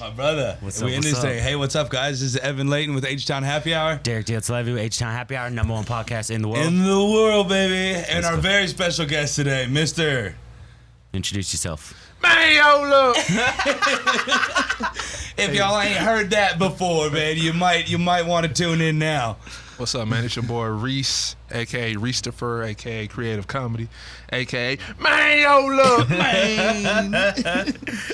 My brother. What's we up, in this what's up? thing. Hey, what's up, guys? This is Evan Layton with HTown Happy Hour. Derek Diaz-Levy, H-Town Happy Hour, #1 podcast in the world. In the world, baby. And Let's our go. very special guest today, Mr. Introduce yourself. Man, yo, look. If y'all ain't heard that before, man, you might want to tune in now. What's up, man? It's your boy Reese, a.k.a. Reese-topher, a.k.a. Kreative Comedy, a.k.a. Man, yo, look. Man.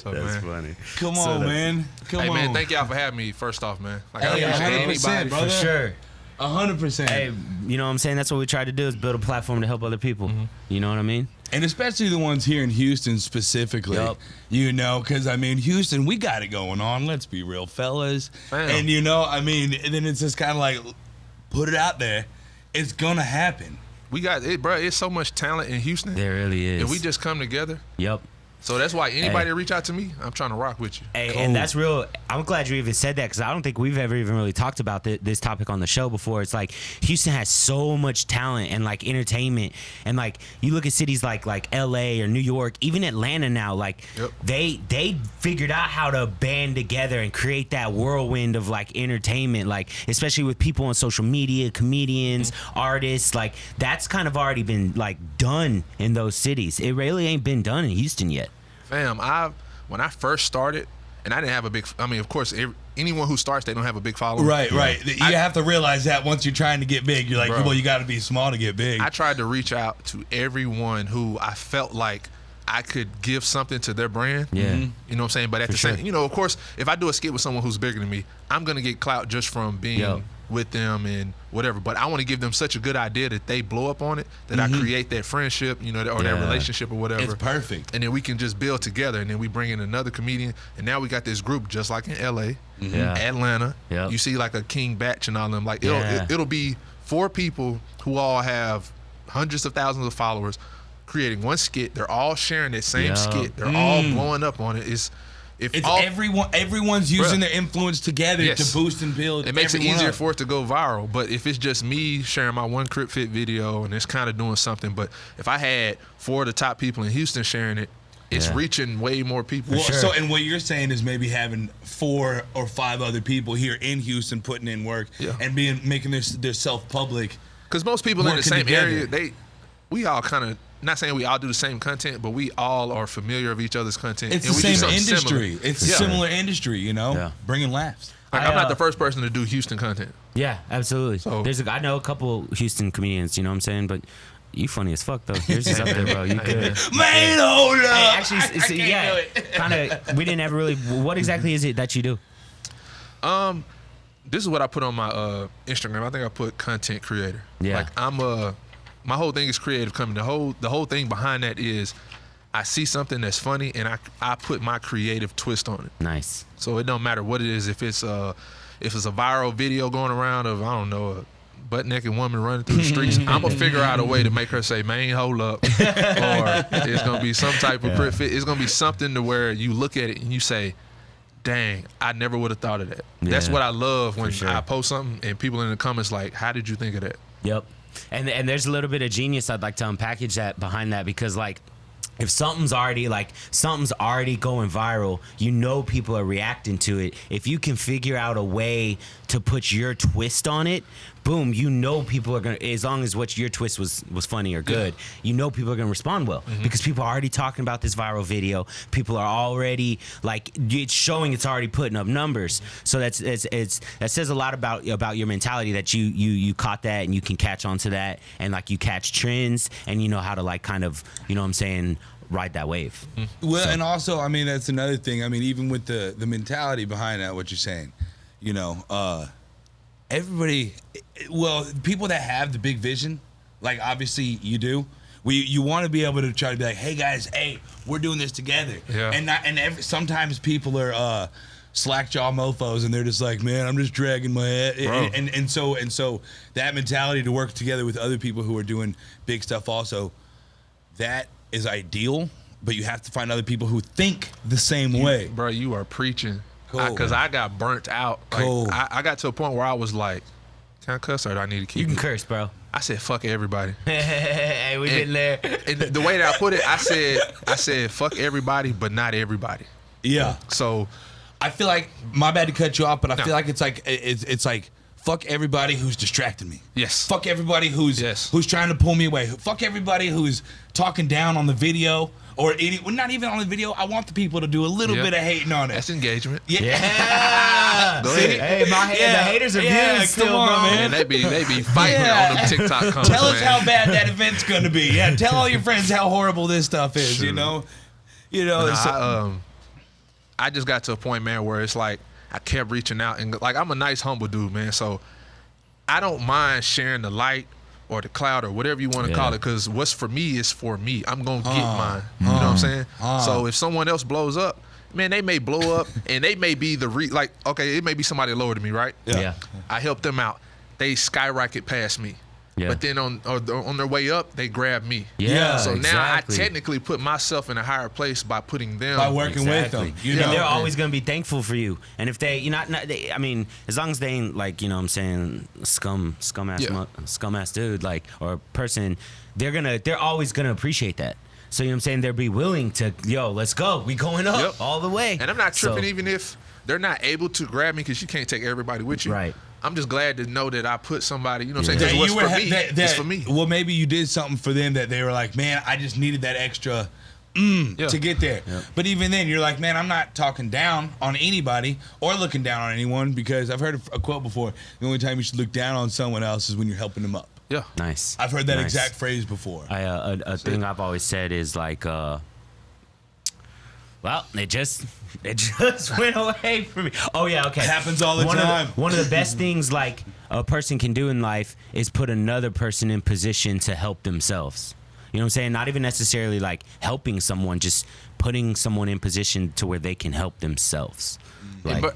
So, man. funny. Come on, man. Come Hey, on. man, thank y'all for having me, first off, man. Like, I Hey, appreciate 100%, anybody. brother. For sure. 100%. Hey, you know what I'm saying? That's what we try to do is build a platform to help other people. Mm-hmm. You know what I mean? And especially the ones here in Houston specifically. Yup. You know, because, I mean, Houston, we got it going on. Let's be real, fellas. Fam. And, you know, I mean, and then it's just kind of like, put it out there. It's going to happen. We got it, bro. It's so much talent in Houston. There really is. And we just come together. Yep. So that's why anybody Hey. that reach out to me, I'm trying to rock with you. Hey, Cool. and that's real. I'm glad you even said that because I don't think we've ever even really talked about this topic on the show before. It's like Houston has so much talent and like entertainment, and like you look at cities like LA or New York, even Atlanta now. Like Yep. they figured out how to band together and create that whirlwind of like entertainment. Like especially with people on social media, comedians, artists. Like that's kind of already been like done in those cities. It really ain't been done in Houston yet. Fam, when I first started, and I didn't have a big, I mean, of course, anyone who starts, they don't have a big following. Right. You have to realize that once you're trying to get big, you're like, Bro. well, you got to be small to get big. I tried to reach out to everyone who I felt like I could give something to their brand. Yeah. You know what I'm saying? But at the sure. same, you know, of course, if I do a skit with someone who's bigger than me, I'm going to get clout just from being Yo. with them and whatever. But I want to give them such a good idea that they blow up on it, that I create that friendship, you know, or that Yeah. relationship or whatever. It's perfect. And then we can just build together, and then we bring in another comedian, and now we got this group just like in LA, Yeah. Atlanta. Yep. You see like a King Batch and all them. Like Yeah. it'll be 4 people who all have hundreds of thousands of followers creating one skit. They're all sharing that same Yup. skit. They're all blowing up on it. It's everyone's using Bruh. their influence together Yes. to boost and build. It makes it everyone easier up. for it to go viral. But if it's just me sharing my one Crip Fit video and it's kind of doing something, but if I had 4 of the top people in Houston sharing it, it's Yeah. reaching way more people. Well, sure. so, and what you're saying is maybe having 4 or 5 other people here in Houston putting in work Yeah. and making their self public. Because most people in the Working same together. area, we all kind of, not saying we all do the same content, but we all are familiar of each other's content. It's and the we do same something industry. similar. It's a Yeah. similar industry, you know, Yeah. bringing laughs. Like, I'm not the first person to do Houston content. Yeah, absolutely. So- I know a couple Houston comedians, you know what I'm saying? But you funny as fuck though. Yours is up there, bro. You good. Man, hold up. Hey, actually, I can't yeah, do it. kind of. We didn't ever really. What exactly is it that you do? This is what I put on my Instagram. I think I put content creator. Yeah. Like my whole thing is Creative Comedy. The whole thing behind that is I see something that's funny and I put my creative twist on it. Nice. So it don't matter what it is. If it's a viral video going around of, I don't know, a butt naked woman running through the streets, I'm gonna figure out a way to make her say, "Man, hold up," or it's gonna be some type of Crip Fit. It's gonna be something to where you look at it and you say, "Dang, I never would have thought of that." That's Yeah, what I love when sure. I post something and people in the comments like, "How did you think of that?" Yep. And there's a little bit of genius I'd like to unpackage that behind that because like if something's already going viral, you know people are reacting to it. If you can figure out a way to put your twist on it, boom, you know people are gonna, as long as what your twist was funny or good, you know people are gonna respond well because people are already talking about this viral video. People are already like it's showing it's already putting up numbers. So that says a lot about your mentality that you caught that and you can catch onto that and like you catch trends and you know how to like kind of, you know what I'm saying, ride that wave. Well, and also, I mean, that's another thing. I mean, even with the mentality behind that, what you're saying, you know, everybody, well, people that have the big vision, like obviously you do, you want to be able to try to be like, hey guys, hey, we're doing this together. Yeah. Sometimes people are slack jaw mofos and they're just like, man, I'm just dragging my head. Bro. And so that mentality to work together with other people who are doing big stuff also, that is ideal, but you have to find other people who think the same way. Bro, you are preaching. Cool. Because I got burnt out. Like, Cool. I got to a point where I was like, can I cuss or do I need to keep You can it? curse, bro. I said, fuck everybody. Hey, we been there. And the way that I put it, I said, fuck everybody, but not everybody. Yeah. So I feel like, my bad to cut you off, but I feel like it's like fuck everybody who's distracting me. Yes. Fuck everybody who's trying to pull me away. Fuck everybody who's talking down on the video or not even on the video. I want the people to do a little bit of hating on it. That's engagement. Yeah. Go ahead. Hey, the haters are viewing still, come on, man. They be fighting on them TikTok comments. Tell us how bad that event's gonna be. Yeah, tell all your friends how horrible this stuff is. Sure. You know. I just got to a point, man, where it's like I kept reaching out, and like I'm a nice, humble dude, man. So I don't mind sharing the light or the cloud or whatever you want to call it, because what's for me is for me. I'm gonna get mine. You know what I'm saying? So if someone else blows up, man, they may blow up, and they may be it may be somebody lower than me, right? Yeah. I help them out. They skyrocket past me. Yeah. But then on their way up, they grab me. Yeah. So exactly. now I technically put myself in a higher place by putting them. By working with them. You know? And they're always going to be thankful for you. And if they, I mean, as long as they ain't like, you know what I'm saying, scum-ass dude, like, or person, they're always going to appreciate that. So, you know what I'm saying? They'll be willing to, let's go. We going up all the way. And I'm not tripping even if they're not able to grab me, because you can't take everybody with you. Right. I'm just glad to know that I put somebody, you know what I'm saying? Because what's for me is for me. Well, maybe you did something for them that they were like, man, I just needed that extra to get there. Yeah. But even then, you're like, man, I'm not talking down on anybody or looking down on anyone, because I've heard a quote before. The only time you should look down on someone else is when you're helping them up. Yeah. Nice. I've heard that exact phrase before. A thing I've always said is like, well, it just went away from me. Oh yeah, okay. It happens all the time. One of the best things like a person can do in life is put another person in position to help themselves. You know what I'm saying? Not even necessarily like helping someone, just putting someone in position to where they can help themselves. But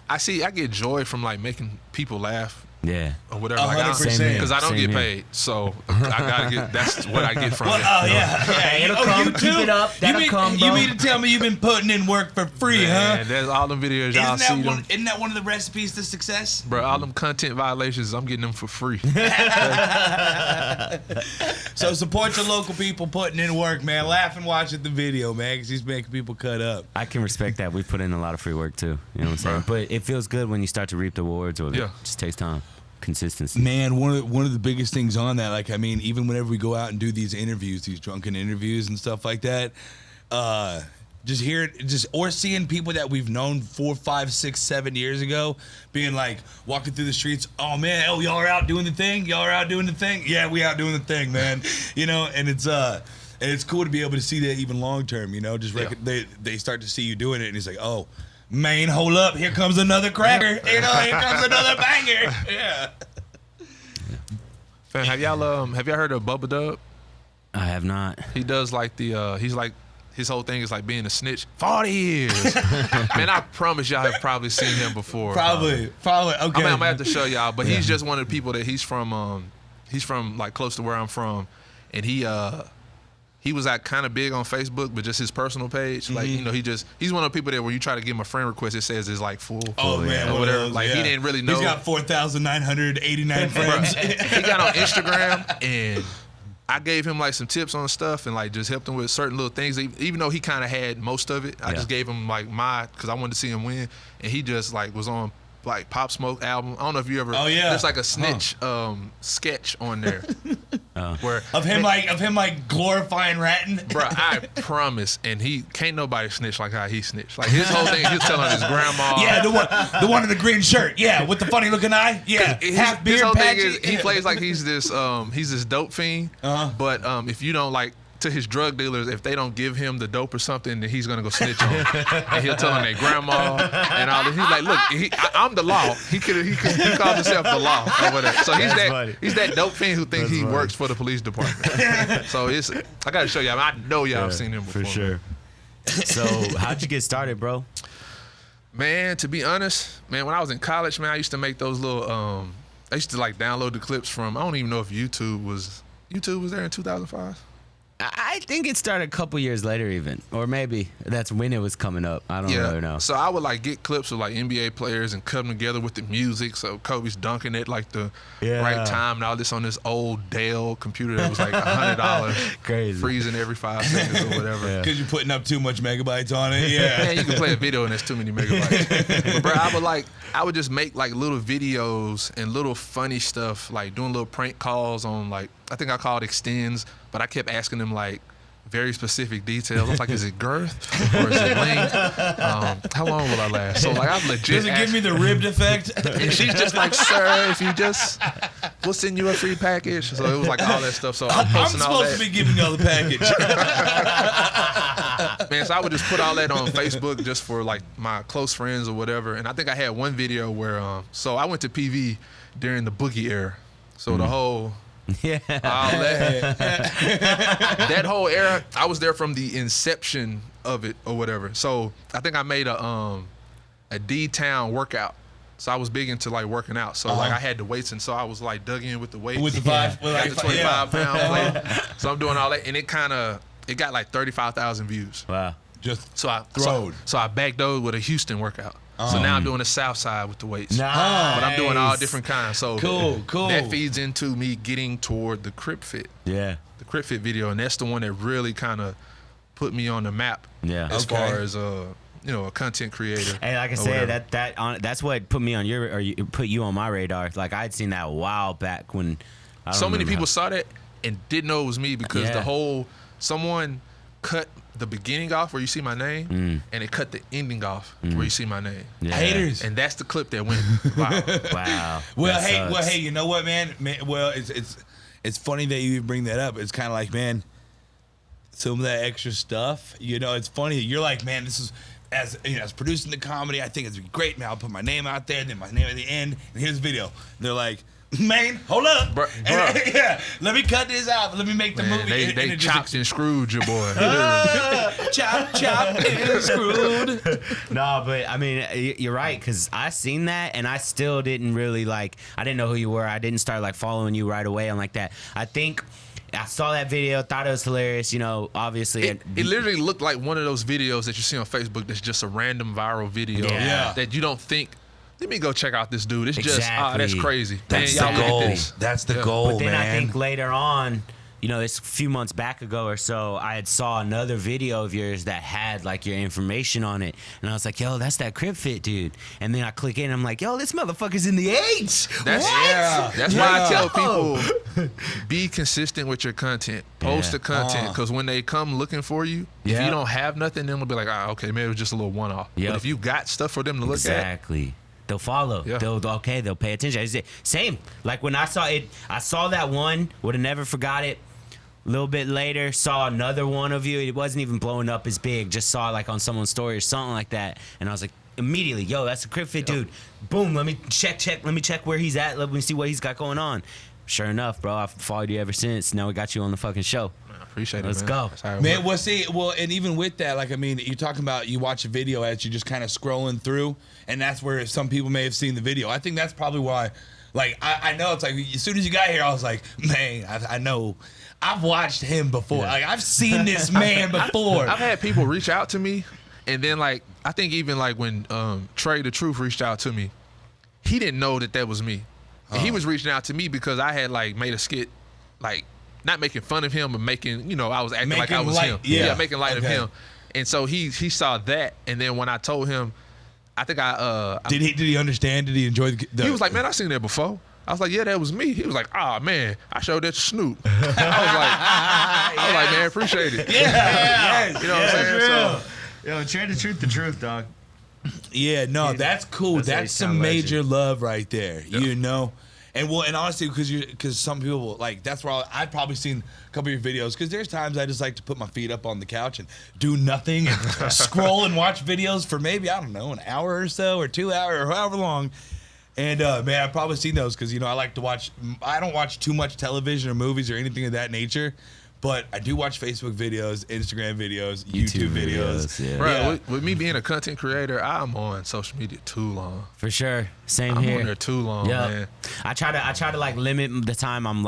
I get joy from like making people laugh. Yeah. Or whatever. 100%. Because I don't get paid. So I gotta get, that's what I get from it. Oh, yeah. It'll come. Keep it up. That'll come, bro. You mean to tell me you've been putting in work for free, huh? And there's all them videos y'all see them. Isn't that one of the recipes to success? Bro, all them content violations, I'm getting them for free. So support your local people putting in work, man. Laugh and watch at the video, man, because he's making people cut up. I can respect that. We put in a lot of free work, too. You know what I'm saying? But it feels good when you start to reap the rewards of it. It just takes time. Consistency. Man, one of the biggest things on that, like, I mean, even whenever we go out and do these interviews, these drunken interviews and stuff like that, or seeing people that we've known 4, 5, 6, 7 years ago, being like walking through the streets, oh man, y'all are out doing the thing? Y'all are out doing the thing? Yeah, we out doing the thing, man. You know, and it's cool to be able to see that even long term, you know, they start to see you doing it, and it's like, oh, man, hold up, here comes another cracker. You know, here comes another banger. Yeah. Fam, have y'all heard of Bubba Dub? I have not. He does like his whole thing is like being a snitch. 40 years. Man, I promise y'all have probably seen him before. Probably. Okay. I'm gonna have to show y'all, but he's just one of the people that he's from like close to where I'm from, and he was like kind of big on Facebook, but just his personal page. Like, you know, he's one of the people that when you try to give him a friend request, it says it's like full. Oh, man. Or whatever. Like, he didn't really know. He's got 4,989 friends. He got on Instagram, and I gave him like some tips on stuff and like just helped him with certain little things. Even though he kind of had most of it, I just gave him like because I wanted to see him win. And he just like was on like Pop Smoke album. I don't know if you ever. Oh yeah. There's like a snitch sketch on there. Where of him like glorifying ratting. Bro, I promise, and he can't nobody snitch like how he snitched. Like his whole thing, he was telling his grandma. Yeah, the one in the green shirt. Yeah, with the funny looking eye. Yeah, half beard his whole patchy. thing is he plays like he's this dope fiend. But if you don't like. To his drug dealers, if they don't give him the dope or something, then he's gonna go snitch on them. And he'll tell them their grandma and all this. He's like, look, I'm the law. He calls himself the law over there. So he's that dope fiend who thinks he works for the police department. So I gotta show y'all. I know y'all have seen him before. For sure. So how'd you get started, bro? Man, to be honest, man, when I was in college, man, I used to make those little I used to like download the clips from, I don't even know if YouTube was there in 2005. I think it started a couple years later, even, or maybe that's when it was coming up. I don't really know. So I would like get clips of like NBA players and cut them together with the music. So Kobe's dunking at like the right time and all this on this old Dell computer that was like $100, Crazy, freezing every 5 seconds or whatever. Because you're putting up too much megabytes on it. Yeah, man, you can play a video and there's too many megabytes. But bro, I would just make like little videos and little funny stuff, like doing little prank calls on like, I think I called extends, but I kept asking them like very specific details. I was like, is it girth or is it length? How long will I last? So like I'm legit. Does it give me the ribbed effect? And she's just like, sir, if you just, we'll send you a free package. So it was like all that stuff. So I'm posting all that. I'm supposed to be giving y'all the package. Man, so I would just put all that on Facebook just for like my close friends or whatever. And I think I had one video where, so I went to PV during the Boogie era. So the whole, that whole era, I was there from the inception of it or whatever. So I think I made a D-Town workout. So I was big into like working out. So like I had the weights, and so I was like dug in with the weights. With the five, got the 25-pound plate. So I'm doing all that, and it got like 35,000 views. Wow. Just So I backdoored with a Houston workout. So now I'm doing the South Side with the weights. Nice. But I'm doing all different kinds. So cool. that feeds into me getting toward the Crip Fit. Yeah. The Crip Fit video, and that's the one that really kind of put me on the map. Yeah. As far as a content creator. Hey, like I said, that's what put me on put you on my radar. Like I'd seen that a while back when. So many people saw that and didn't know it was me because someone cut the beginning off where you see my name, and it cut the ending off where you see my name. Yeah. Haters. And that's the clip that went viral. Wow. Well, hey, you know what, man? Well, it's funny that you bring that up. It's kind of like, man, some of that extra stuff. You know, it's funny. You're like, man, this is as producing the comedy. I think it's great, man. I'll put my name out there, and then my name at the end, and here's the video. And they're like, man, hold up. Bruh. Let me cut this out. Let me make the movie. They chopped and screwed your boy. Chop and screwed. No, but I mean, you're right, because I seen that, and I still didn't really I didn't know who you were. I didn't start following you right away and like that. I think I saw that video, thought it was hilarious, obviously. It literally looked like one of those videos that you see on Facebook that's just a random viral video that you don't think, let me go check out this dude. It's just, that's crazy. That's man, the goal. Look at this. That's the goal, But then man. I think later on, it's a few months back ago or so, I had saw another video of yours that had your information on it, and I was like, yo, that's that Crip Fit dude. And then I click in, and I'm like, yo, this motherfucker's in the H. That's why I tell people, be consistent with your content. Post the content, because when they come looking for you, if you don't have nothing, then they'll be like, okay, maybe it was just a little one-off. Yep. But if you got stuff for them to look at, exactly. They'll follow. Yeah. They'll pay attention. Same. Like when I saw it, I saw that one, would have never forgot it. A little bit later, saw another one of you. It wasn't even blowing up as big. Just saw it on someone's story or something like that. And I was like, immediately, yo, that's a Crip Fit dude. Boom, let me check. Let me check where he's at. Let me see what he's got going on. Sure enough, bro, I've followed you ever since. Now we got you on the fucking show. I appreciate it, Let's go. Man, and even with that, you're talking about, you watch a video as you just kind of scrolling through, and that's where some people may have seen the video. I think that's probably why, I know it's as soon as you got here, I was like, man, I know. I've watched him before. Yeah. I've seen this man before. I've had people reach out to me, and then I think even when Trey the Truth reached out to me, he didn't know that was me. And he was reaching out to me because I had made a skit, not making fun of him, but making, I was acting like I was him. Yeah, making light of him. And so he saw that, and then when I told him, I think did he understand? Did he enjoy the He was like, man, I seen that before. I was like, yeah, that was me. He was like, man, I showed that to Snoop. I was like, man, appreciate it. Yeah. You know what I'm saying? So, yo, Trey the Truth, dog. Yeah, no, that's cool. That's some major love right there. Yep. And honestly, because some people that's where I've probably seen a couple of your videos. Because there's times I just like to put my feet up on the couch and do nothing and scroll and watch videos for maybe, I don't know, an hour or so or 2 hours or however long. And man, I've probably seen those because I like to watch. I don't watch too much television or movies or anything of that nature. But I do watch Facebook videos, Instagram videos, YouTube videos. Yeah. Bro, with me being a content creator, I'm on social media too long. For sure. Same I'm here. on there too long, man. I try to limit the time I'm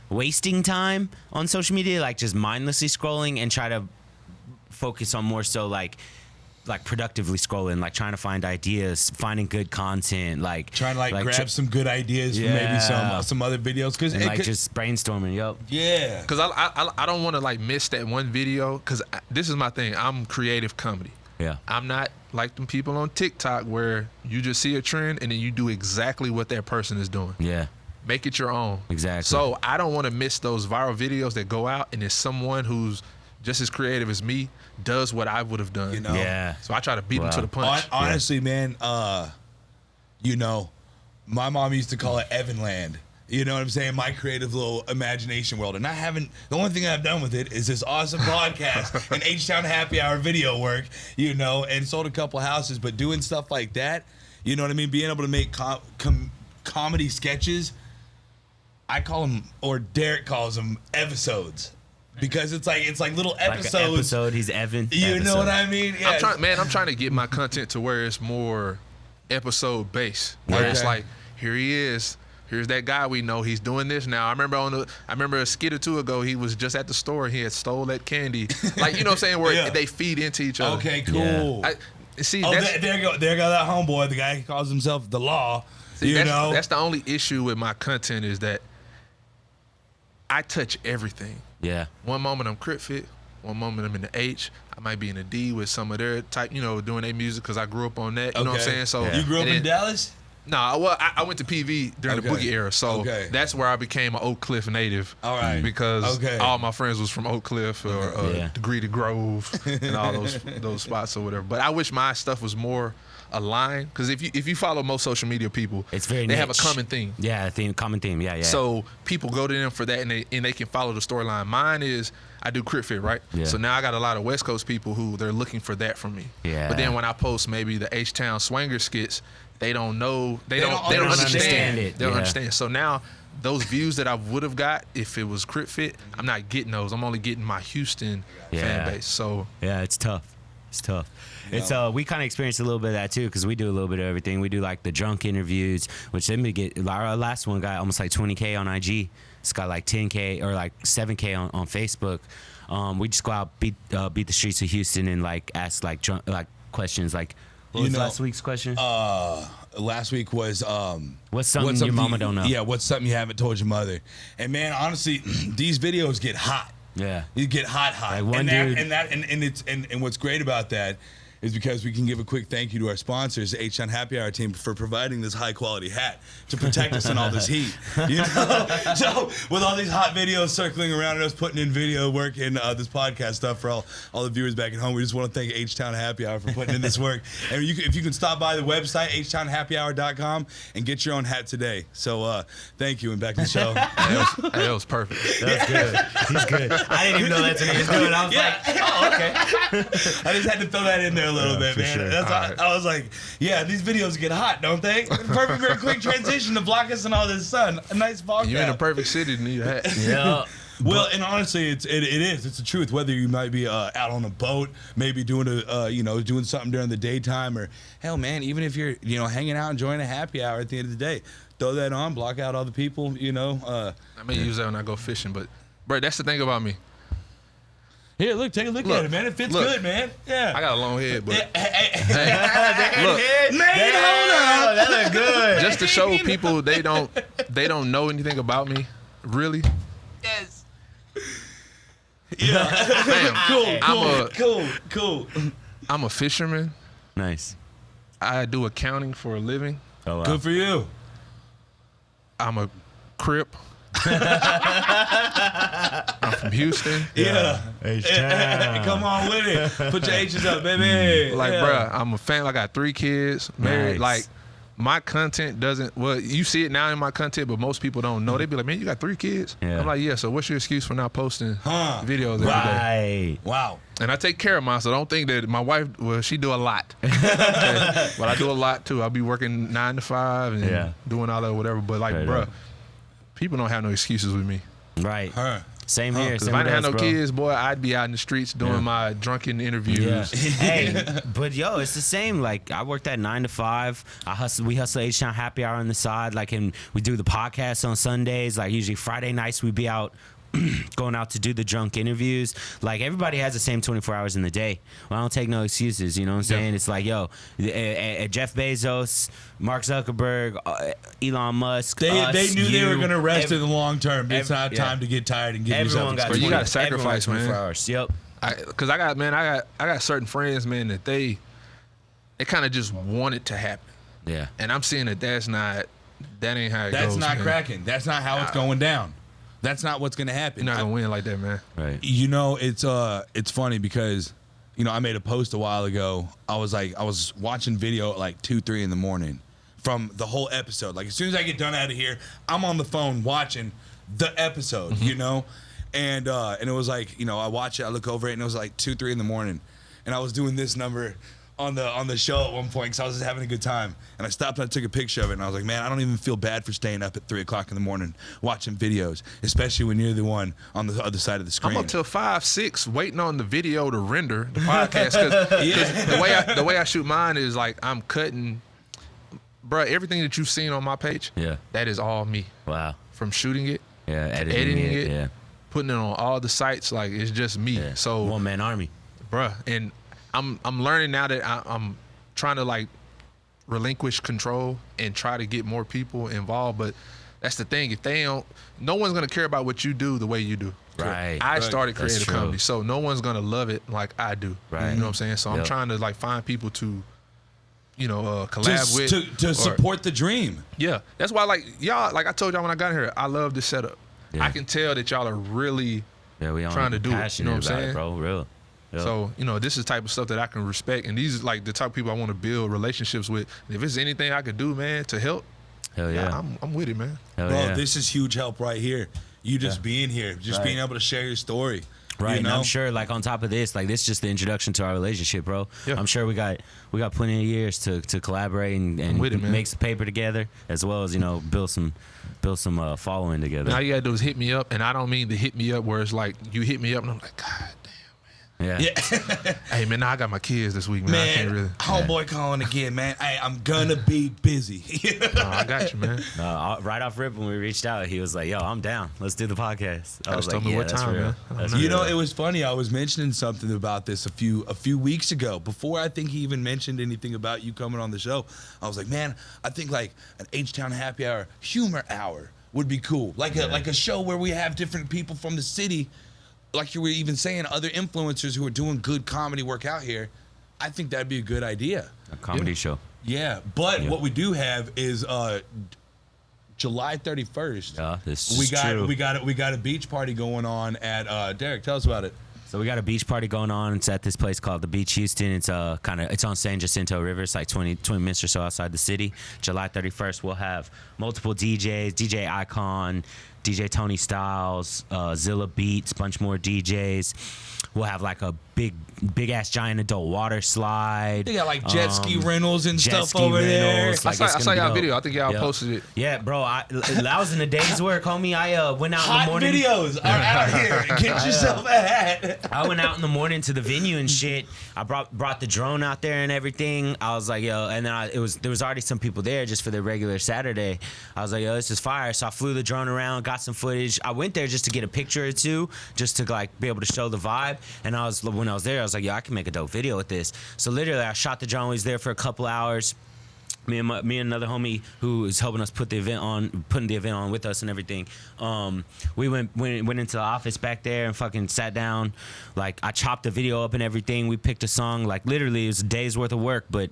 wasting time on social media, like just mindlessly scrolling, and try to focus on more so like productively scrolling, like trying to find ideas, finding good content, like trying to grab some good ideas from maybe some other videos, because just brainstorming. Yeah, because I don't want to like miss that one video, because this is my thing. I'm creative comedy. Yeah, I'm not like them people on TikTok where you just see a trend and then you do exactly what that person is doing. Yeah, make it your own. Exactly. So I don't want to miss those viral videos that go out and it's someone who's just as creative as me does what I would have done. You know? Yeah. So I try to beat them to the punch. Honestly, man, you know, my mom used to call it Evanland. You know what I'm saying? My creative little imagination world. And the only thing I've done with it is this awesome podcast and HTown Happy Hour video work, you know, and sold a couple houses. But doing stuff like that, you know what I mean? Being able to make comedy sketches, I call them, or Derek calls them, episodes. Because it's like little episodes. Like an episode, he's Evan. You know what I mean? Yeah. I'm trying to get my content to where it's more episode based. Where it's like, here he is. Here's that guy we know. He's doing this now. I remember a skit or two ago. He was just at the store. He had stole that candy. Like, you know what I'm saying? Where they feed into each other. Okay, cool. Yeah. There go that homeboy. The guy who calls himself the Law. That's the only issue with my content, is that I touch everything. Yeah. One moment I'm Crit Fit, one moment I'm in the H. I might be in the D with some of their type, you know, doing their music, because I grew up on that. You know what I'm saying? So you grew up in Dallas? No, well, I went to PV during the Boogie era, so that's where I became an Oak Cliff native. All right. Because all my friends was from Oak Cliff or Degree Grove and all those spots or whatever. But I wish my stuff was more aligned, because if you follow most social media people, it's very they have a niche. common theme. Yeah, common theme. Yeah. So people go to them for that, and they can follow the storyline. Mine is, I do Crit Fit, right? Yeah. So now I got a lot of West Coast people who they're looking for that from me. Yeah. But then when I post maybe the H-Town Swanger skits, they don't know. They don't understand it. They don't understand. So now those views that I would have got if it was Crit Fit, I'm not getting those. I'm only getting my Houston fan base. So yeah, it's tough. It's we kind of experienced a little bit of that too, because we do a little bit of everything. We do like the drunk interviews, which then we get. Our last one got almost like 20K on IG. It's got like 10K or like 7K on Facebook. We just go out, beat the streets of Houston, and like ask like drunk questions like. What was last week's question? Last week was what's something your mama don't know? Yeah, what's something you haven't told your mother? And man, honestly, these videos get hot. Yeah, you get hot. Like one dude, and what's great about that is because we can give a quick thank you to our sponsors, the HTown Happy Hour team, for providing this high quality hat to protect us in all this heat. You know, so with all these hot videos circling around and us putting in video work and this podcast stuff for all the viewers back at home, we just want to thank HTown Happy Hour for putting in this work. And if you can stop by the website HTownHappyHour.com and get your own hat today. So thank you, and back to the show. That was perfect. That was good. He's good. I didn't even know that's what he was doing. I was like, oh, okay. I just had to throw that in there a little bit, man. Sure. That's I was like, yeah, these videos get hot, don't they? Perfect, very quick transition to block us in all this sun. A nice fog. You're in a perfect city to need a hat. Yeah. Well, and honestly, it is. It's the truth. Whether you might be out on a boat, maybe doing doing something during the daytime, or hell, man, even if you're hanging out enjoying a happy hour at the end of the day, throw that on, block out all the people. I may use that when I go fishing, but bro, that's the thing about me. Here, look, take a look at it, man. It fits good, man. Yeah. I got a long head, but look, man, hold on. That look good. Just to show people they don't know anything about me, really. Yes. Yeah. Cool. I'm a fisherman. Nice. I do accounting for a living. Oh, wow. Good for you. I'm a Crip. I'm from Houston. Yeah. Come on with it. Put your H's up, baby. Bruh, I'm a family. I got 3 kids, married. Nice. Like, my content doesn't, well, you see it now in my content, but most people don't know. They be like, man, you got 3 kids? Yeah. I'm like, yeah, so what's your excuse for not posting videos every day? Right. Wow. And I take care of mine, so don't think that my wife, well, she do a lot. Okay? But I do a lot, too. I'll be working 9 to 5 and doing all that, whatever. But, like, bruh, people don't have no excuses with me. Right. Same here. Because Same if I with didn't have us, no bro. kids, boy, I'd be out in the streets doing my drunken interviews. Yeah. Hey, but yo, it's the same. Like I worked at 9 to 5. We hustle HTown Happy Hour on the side. Like, and we do the podcast on Sundays. Like usually Friday nights we be out. Going out to do the drunk interviews. Like everybody has the same 24 hours in the day. Well, I don't take no excuses. You know what I'm saying? It's like, yo, Jeff Bezos, Mark Zuckerberg, Elon Musk. They knew they were gonna rest in the long term. It's not time to get tired and give yourself. But you gotta sacrifice, man. Hours. Yep. Because I got certain friends, man, that they kind of just want it to happen. Yeah. And I'm seeing that that ain't how it goes. That's not man. cracking. That's not how it's going down. That's not what's gonna happen. You're not gonna win like that, man. Right. You know, it's funny because, you know, I made a post a while ago. I was watching video at like 2, 3 in the morning from the whole episode. Like as soon as I get done out of here, I'm on the phone watching the episode, you know? And it was like, you know, I watch it, I look over it, and it was like 2, 3 in the morning. And I was doing this number on the show at one point because I was just having a good time. And I stopped and I took a picture of it, and I was like, man, I don't even feel bad for staying up at 3 o'clock in the morning watching videos, especially when you're the one on the other side of the screen. I'm up till 5, 6 waiting on the video to render the podcast because the way I shoot mine is like I'm cutting, bro. Everything that you've seen on my page, that is all me. Wow. From shooting it, editing it, putting it on all the sites, like it's just me. Yeah. So one man army, bruh. And I'm learning now that I'm trying to like relinquish control and try to get more people involved. But that's the thing. If they don't, no one's gonna care about what you do the way you do. Right. I started That's Kreative true. Comedy, so no one's gonna love it like I do. Right. You know what I'm saying? So I'm trying to like find people to, you know, collab with to support the dream. Yeah, that's why like y'all, like I told y'all when I got here, I love this setup. Yeah. I can tell that y'all are really we trying to do it. You passionate know what I'm about saying, it, bro? Real. Yep. So, you know, this is the type of stuff that I can respect. And these are like the type of people I want to build relationships with. And if it's anything I could do, man, to help, hell yeah, I'm with it, man. Hell Bro, yeah. this is huge help right here. You just being here, just being able to share your story. Right, You and know? I'm sure, like on top of this, like this is just the introduction to our relationship, bro. Yeah. I'm sure we got plenty of years to collaborate and with it, man. make some paper together, as well as, you know, build some following together. All you gotta do is hit me up, and I don't mean to hit me up where it's like you hit me up and I'm like, God damn, Yeah. hey man, now I got my kids this week, man. I can't really. Homeboy calling again, man. Hey, I'm gonna be busy. No, I got you, man. Right off rip, when we reached out, he was like, "Yo, I'm down. Let's do the podcast." I was just like, told me what that's time, real. man. That's You know, real. it was funny. I was mentioning something about this a few weeks ago. Before I think he even mentioned anything about you coming on the show, I was like, man, I think like an HTown Happy Hour humor hour would be cool. Like a show where we have different people from the city, like you were even saying, other influencers who are doing good comedy work out here. I think that'd be a good idea. A comedy show. Yeah, but Yeah. what we do have is July 31st. Yeah, this is we got true. we got a beach party going on at Derek. Tell us about it. So we got a beach party going on. It's at this place called the Beach Houston. It's it's on San Jacinto River. It's like 20 minutes or so outside the city. July 31st, we'll have multiple DJs, DJ Icon, DJ Tony Styles, Zilla Beats, bunch more DJs. We'll have like a big ass giant adult water slide. They got like jet ski rentals and jet stuff ski over rentals, there. like, I it's saw gonna be y'all dope. video. I think y'all Yep. posted it. Yeah, bro. That was in the day's work, homie. I went out in Hot the morning. videos are out here. Get yourself a hat. I went out in the morning to the venue and shit. I brought the drone out there and everything. I was like, yo, and then there was already some people there just for the regular Saturday. I was like, yo, this is fire. So I flew the drone around, got some footage. I went there just to get a picture or two, just to like be able to show the vibe. And when I was there, I was like, yo, I can make a dope video with this. So literally, I shot the drone. We was there for a couple hours. Me and another homie who is helping us putting the event on with us and everything. We went into the office back there and fucking sat down. Like I chopped the video up and everything. We picked a song. Like literally, it was a day's worth of work. But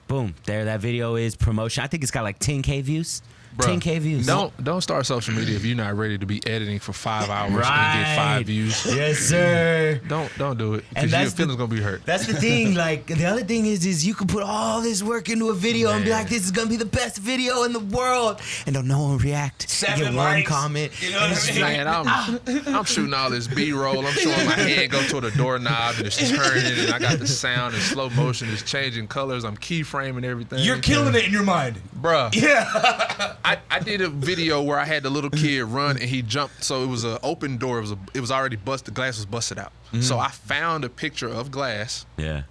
boom, there that video is promotion. I think it's got like 10K views. Bruh, 10K views. Don't start social media if you're not ready to be editing for 5 hours and Right. get 5 views. Yes, sir. Don't do it And because your that's feelings gonna be hurt. That's the thing. Like the other thing is you can put all this work into a video and be Man. like, this is gonna be the best video in the world, and don't no one react. 7 You get one likes. comment. You know and what it's I mean? just Man, I'm shooting all this B-roll. I'm showing my hand go to the doorknob and it's turning, and I got the sound in slow motion. It's changing colors. I'm keyframing everything. You're killing it in your mind. bruh. Yeah. I did a video where I had the little kid run and he jumped. So it was an open door. It was already busted. The glass was busted out. So I found a picture of glass. Yeah.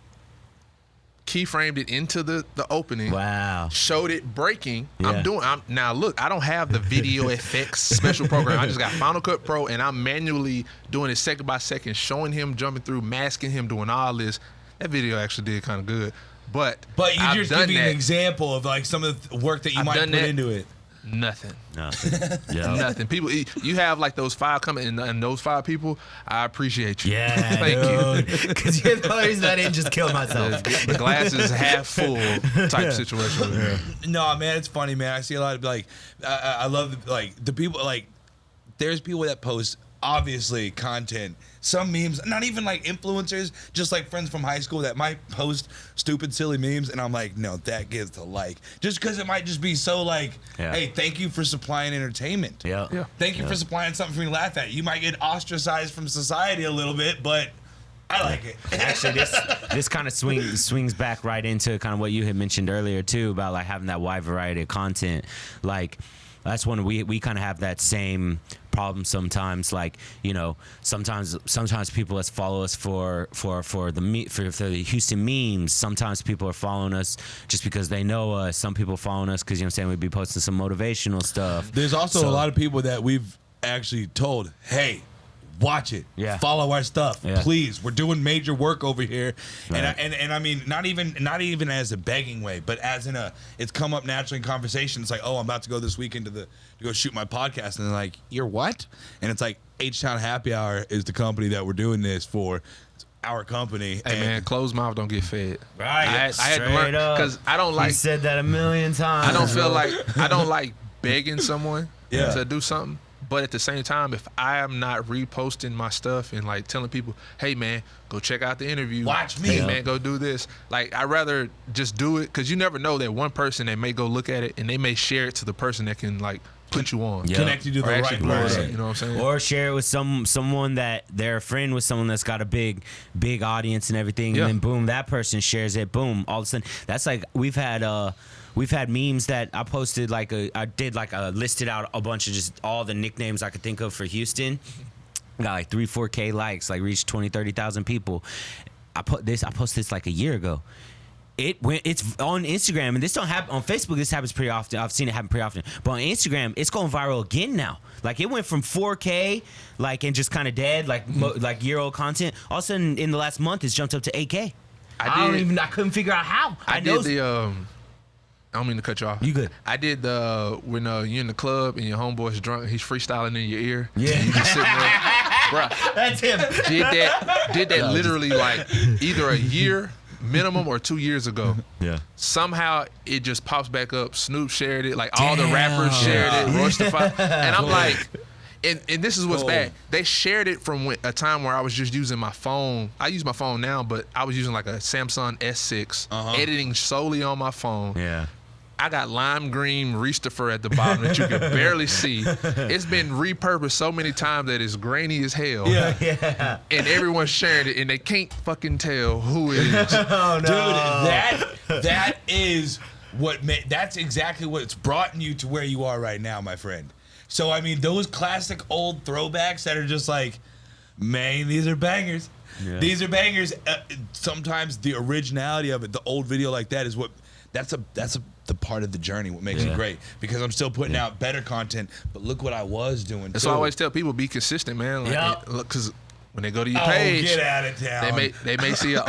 Keyframed it into the opening. Wow. Showed it breaking. Yeah. Now look, I don't have the video effects special program. I just got Final Cut Pro and I'm manually doing it second by second, showing him jumping through, masking him, doing all this. That video actually did kind of good. But you just give me an example of like some of the work that you might put into it. Nothing. Yeah. Nothing. People, you have like those 5 coming, and those 5 people, I appreciate you. Yeah, Thank you. Because you're the reason I didn't just kill myself. The glass is half full type situation. Yeah. No, man, it's funny, man. I see a lot of like, I love like the people like. There's people that post obviously content, some memes, not even like influencers, just like friends from high school that might post stupid, silly memes, and I'm like, no, that gives a like, just because it might just be so like, hey, thank you for supplying entertainment. Yeah. Thank you for supplying something for me to laugh at. You might get ostracized from society a little bit, but I like it. Actually, this kind of swings back right into kind of what you had mentioned earlier too about like having that wide variety of content. Like that's when we kind of have that same problem sometimes. Like, you know, sometimes people that follow us for the Houston memes. Sometimes people are following us just because they know us. Some people following us because, you know what I'm saying, we'd be posting some motivational stuff. There's also a lot of people that we've actually told, hey, watch it. Yeah. Follow our stuff. Yeah. Please. We're doing major work over here. Right. And I mean, not even as a begging way, but as in it's come up naturally in conversation. It's like, oh, I'm about to go this weekend to go shoot my podcast. And they're like, you're what? And it's like, HTown Happy Hour is the company that we're doing this for. It's our company. Hey, man, closed mouth don't get fed. Right. I had to learn because I don't like. He said that a million times. I don't feel like I don't like begging someone Yeah. to do something. But at the same time, if I am not reposting my stuff and like telling people, hey man, go check out the interview. Watch me. Hey man, go do this. Like I'd rather just do it because you never know that one person that may go look at it and they may share it to the person that can like put you on. Yeah. Connect you to the right person. You know what I'm saying? Or share it with someone that they're a friend with someone that's got a big audience and everything, Yeah. and then boom, that person shares it. Boom, all of a sudden, that's like we've had memes that I posted listed out a bunch of just all the nicknames I could think of for Houston. Got like 3-4K likes, like reached 20,000-30,000 people. I posted this like a year ago. It's on Instagram, and this don't happen on Facebook. This happens pretty often. I've seen it happen pretty often, but on Instagram, it's going viral again now. Like it went from 4K, like and just kind of dead, like year-old content. All of a sudden, in the last month, it's jumped up to 8K. I couldn't figure out how. I don't mean to cut you off. You good? I did when you're in the club and your homeboy's drunk, he's freestyling in your ear. Yeah. And you just sitting there, bruh. That's him. Did that literally like either a year minimum or 2 years ago. Yeah. Somehow it just pops back up. Snoop shared it. Like all the rappers shared it. Royce the Five. And I'm like, and this is what's bad. They shared it from a time where I was just using my phone. I use my phone now, but I was using like a Samsung S6, editing solely on my phone. Yeah. I got lime green Reese-tifer at the bottom that you can barely see. It's been repurposed so many times that it's grainy as hell. Yeah. And everyone's sharing it, and they can't fucking tell who it is. Oh no, dude, that is that's exactly what's brought you to where you are right now, my friend. So I mean, those classic old throwbacks that are just like, man, these are bangers. Yeah. These are bangers. Sometimes the originality of it, the old video like that, is what. That's the part of the journey what makes it great, because I'm still putting out better content, but look what I was doing. That's why I always tell people, be consistent, man. Like, because when they go to your page, get out of town. They may see a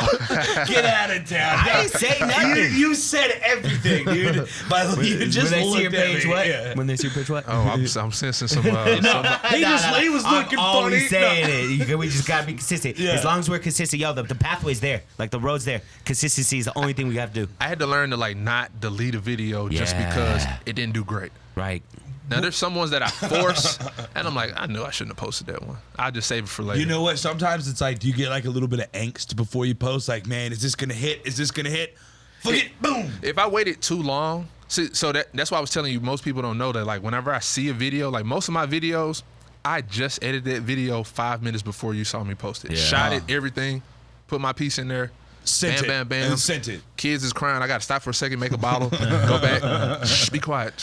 get out of town. I didn't say nothing. You said everything, dude. But you just when they see your looked at page, me. what? Yeah. When they see your page, what? Oh, I'm sensing some. He was looking I'm funny. always saying it. We just gotta be consistent. Yeah. As long as we're consistent, yo, the pathway's there, like the road's there. Consistency is the only thing we have to do. I had to learn to like not delete a video just because it didn't do great. Right. Now there's some ones that I force, and I'm like, I knew I shouldn't have posted that one. I'll just save it for later. You know what? Sometimes it's like, do you get like a little bit of angst before you post? Like, man, is this gonna hit? Is this gonna hit? Forget, boom. If I waited too long, so that's why I was telling you, most people don't know that. Like, whenever I see a video, like most of my videos, I just edited that video 5 minutes before you saw me post it. Yeah. Shot it, everything, put my piece in there. Sent bam, it. bam, bam. And sent it. Kids is crying. I got to stop for a second, make a bottle, go back. Shh, be quiet.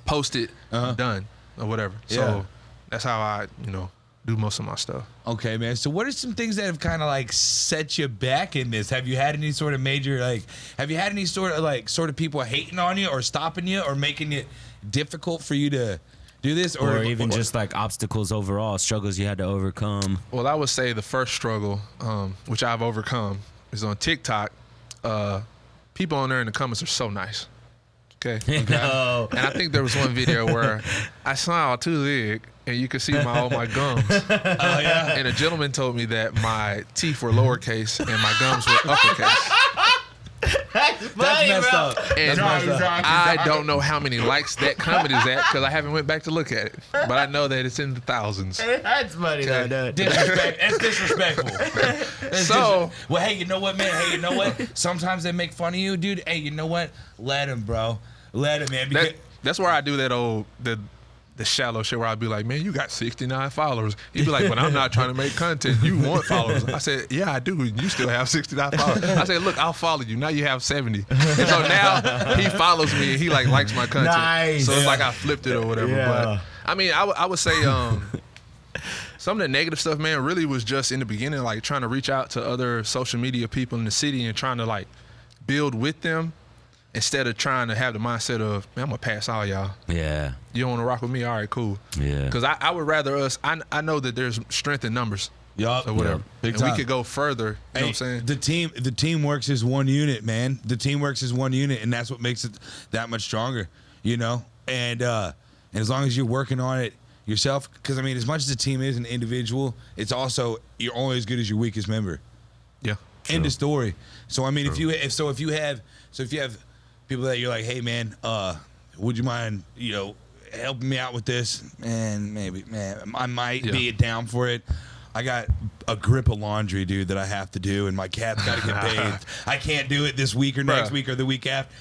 Post it, done, or whatever. Yeah. So that's how I, do most of my stuff. Okay, man. So what are some things that have kind of like set you back in this? Have you had any sort of major have you had any sort of people hating on you or stopping you or making it difficult for you to do this? Or even just like obstacles overall, struggles you had to overcome? Well, I would say the first struggle, which I've overcome, is on TikTok. People on there in the comments are so nice. Okay. No. And I think there was one video where I smiled too big and you could see all my gums. Oh, yeah. And a gentleman told me that my teeth were lowercase and my gums were uppercase. That's messed up. And I don't know how many likes that comment is at because I haven't went back to look at it. But I know that it's in the thousands. That's funny, though, dude. Disrespect. That's disrespectful. Well, hey, you know what, man? Hey, you know what? Sometimes they make fun of you, dude. Hey, you know what? Let him, bro. Let him, man. Because That's where I do that the shallow shit where I'd be like, man, you got 69 followers. He'd be like, but I'm not trying to make content. You want followers. I said, yeah, I do. You still have 69 followers. I said, look, I'll follow you. Now you have 70. And so now he follows me and he likes my content. Nice. So it's like I flipped it or whatever. Yeah. But I mean, I would say some of the negative stuff, man, really was just in the beginning, like trying to reach out to other social media people in the city and trying to like build with them. Instead of trying to have the mindset of, man, I'm going to pass all y'all. Yeah. You don't want to rock with me? All right, cool. Yeah. Because I would rather us, I know that there's strength in numbers. Yup. Or whatever. Big and time. we could go further. You know what I'm saying? The team works as one unit, man. The team works as one unit, and that's what makes it that much stronger, And as long as you're working on it yourself, because, I mean, as much as the team is an individual, it's also, you're only as good as your weakest member. Yeah. End of story. So, I mean, if you have people that you're like, hey, man, would you mind, helping me out with this? And maybe, man, I might be down for it. I got a grip of laundry, dude, that I have to do, and my cat's got to get bathed. I can't do it this week or next week or the week after,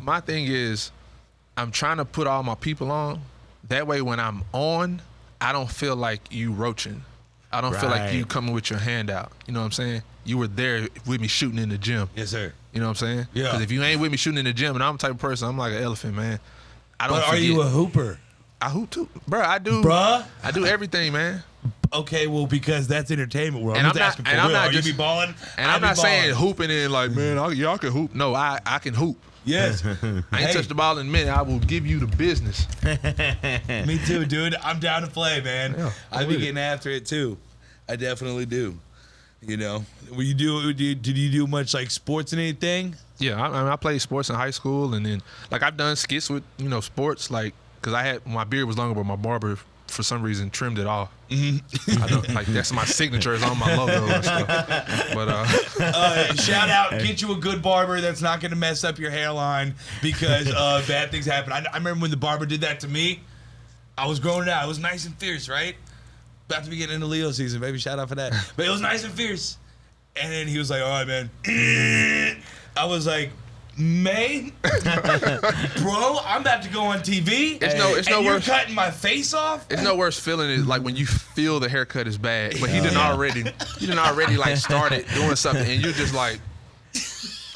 My thing is, I'm trying to put all my people on. That way, when I'm on, I don't feel like you roaching. I don't feel like you coming with your hand out. You know what I'm saying? You were there with me shooting in the gym. Yes, sir. You know what I'm saying? Yeah. Because if you ain't with me shooting in the gym, and I'm the type of person, I'm like an elephant, man. But are you a hooper? I hoop too. Bro, I do. Bruh? I do everything, man. Okay, well, because that's entertainment world. And I'm just asking for real. You be balling? And I'm not saying hooping in like, man, y'all can hoop. No, I can hoop. Yes. I ain't touched the ball in a minute. I will give you the business. Me too, dude. I'm down to play, man. Yeah, I be getting after it too. I definitely do. Did you do much like sports and anything? Yeah, I played sports in high school, and then like I've done skits with sports, like because my beard was longer, but my barber for some reason trimmed it off. Mm-hmm. I don't, like that's my signature is on my logo and stuff. But shout out, get you a good barber that's not going to mess up your hairline because bad things happen. I remember when the barber did that to me. I was growing it out. It was nice and fierce, right? About to be getting into Leo season, baby. Shout out for that. But it was nice and fierce. And then he was like, all right, man. I was like, man, bro, I'm about to go on TV. It's no you're worse. Cutting my face off. It's no worse feeling is like when you feel the haircut is bad, but you didn't already like started doing something, and you're just like,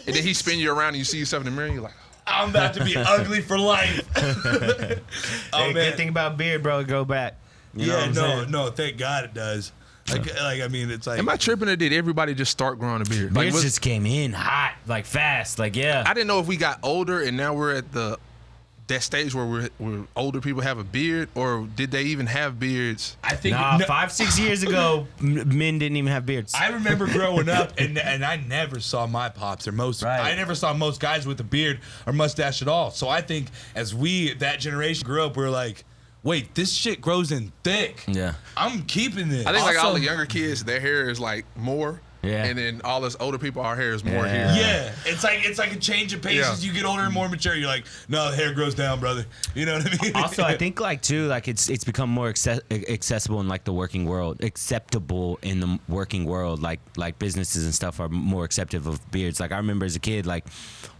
and then he spin you around and you see yourself in the mirror, and you're like, I'm about to be ugly for life. Hey, good thing about beard, bro, go back. You know what I'm saying? No, thank God it does. Like I mean, it's like. Am I tripping or did everybody just start growing a beard? Beards just came in hot, like fast, like yeah. I didn't know if we got older and now we're at that stage where we're older people have a beard, or did they even have beards? I think 5-6 years ago, men didn't even have beards. I remember growing up, and I never saw my pops or most. Right. I never saw most guys with a beard or mustache at all. So I think as that generation grew up, we're like, wait, this shit grows in thick. Yeah. I'm keeping this. I think like all the younger kids, their hair is like more. Yeah. And then all us older people, our hair is more here. Yeah. It's like a change of pace as you get older and more mature. You're like, no, the hair grows down, brother. You know what I mean? Also, I think like too, like it's become more accessible in like the working world, acceptable in the working world. Like businesses and stuff are more acceptive of beards. Like I remember as a kid, like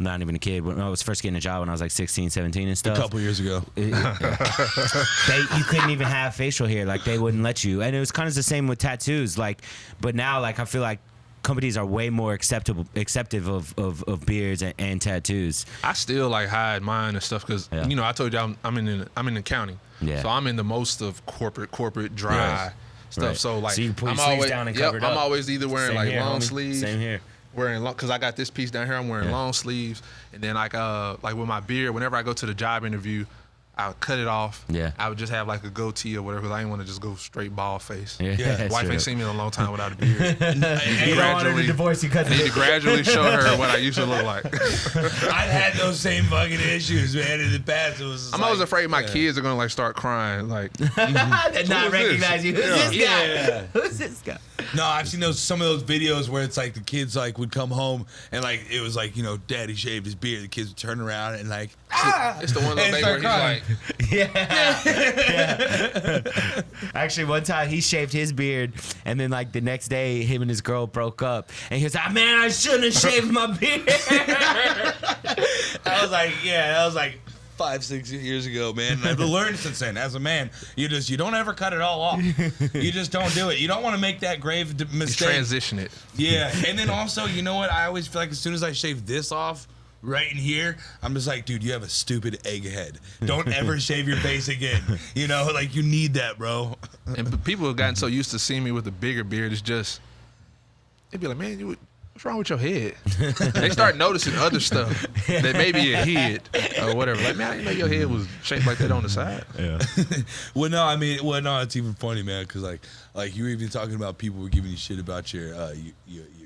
not even a kid, when I was first getting a job when I was like 16, 17 and stuff. A couple years ago. You couldn't even have facial hair. Like they wouldn't let you. And it was kind of the same with tattoos. Like, but now like I feel like companies are way more acceptive of beards and tattoos. I still like hide mine and stuff because Yeah. you know I told you I'm in the county, Yeah. so I'm in the most of corporate dry Yes. stuff. Right. So like So you can put your I'm sleeves always down and cover it I'm up. always either wearing Same like here, long homie. sleeves, Same here. wearing long because I got this piece down here. I'm wearing long sleeves, and then like with my beard, whenever I go to the job interview, I would cut it off. Yeah. I would just have like a goatee or whatever because I didn't want to just go straight bald face. Yeah. Wife ain't seen me in a long time without a beard. You don't want her to divorce you because I need to gradually show her what I used to look like. I've had those same fucking issues, man. In the past, it was. I'm always afraid my kids are gonna like start crying. Like, not recognize you. Who's this guy? Yeah. Who's this guy? No, I've seen some of those videos where it's like the kids like would come home and like it was like, you know, daddy shaved his beard. The kids would turn around and like it's the one little And thing where start he's crying. like, Actually, one time he shaved his beard, and then like the next day, him and his girl broke up, and he was like, "Man, I shouldn't have shaved my beard." I was like, yeah, that was like 5-6 years ago, man. And I've learned since then. As a man, you don't ever cut it all off. You just don't do it. You don't want to make that grave mistake. transition it. Yeah, and then also, you know what? I always feel like as soon as I shave this off, right in here, I'm just like, dude, you have a stupid egghead. Don't ever shave your face again. You know, like you need that, bro. And people have gotten so used to seeing me with a bigger beard, it's just they'd be like, man, what's wrong with your head? They start noticing other stuff that maybe a head or whatever. Like, man, I didn't know your head was shaped like that on the side. Yeah. No, it's even funny, man, because like you were even talking about people were giving you shit about your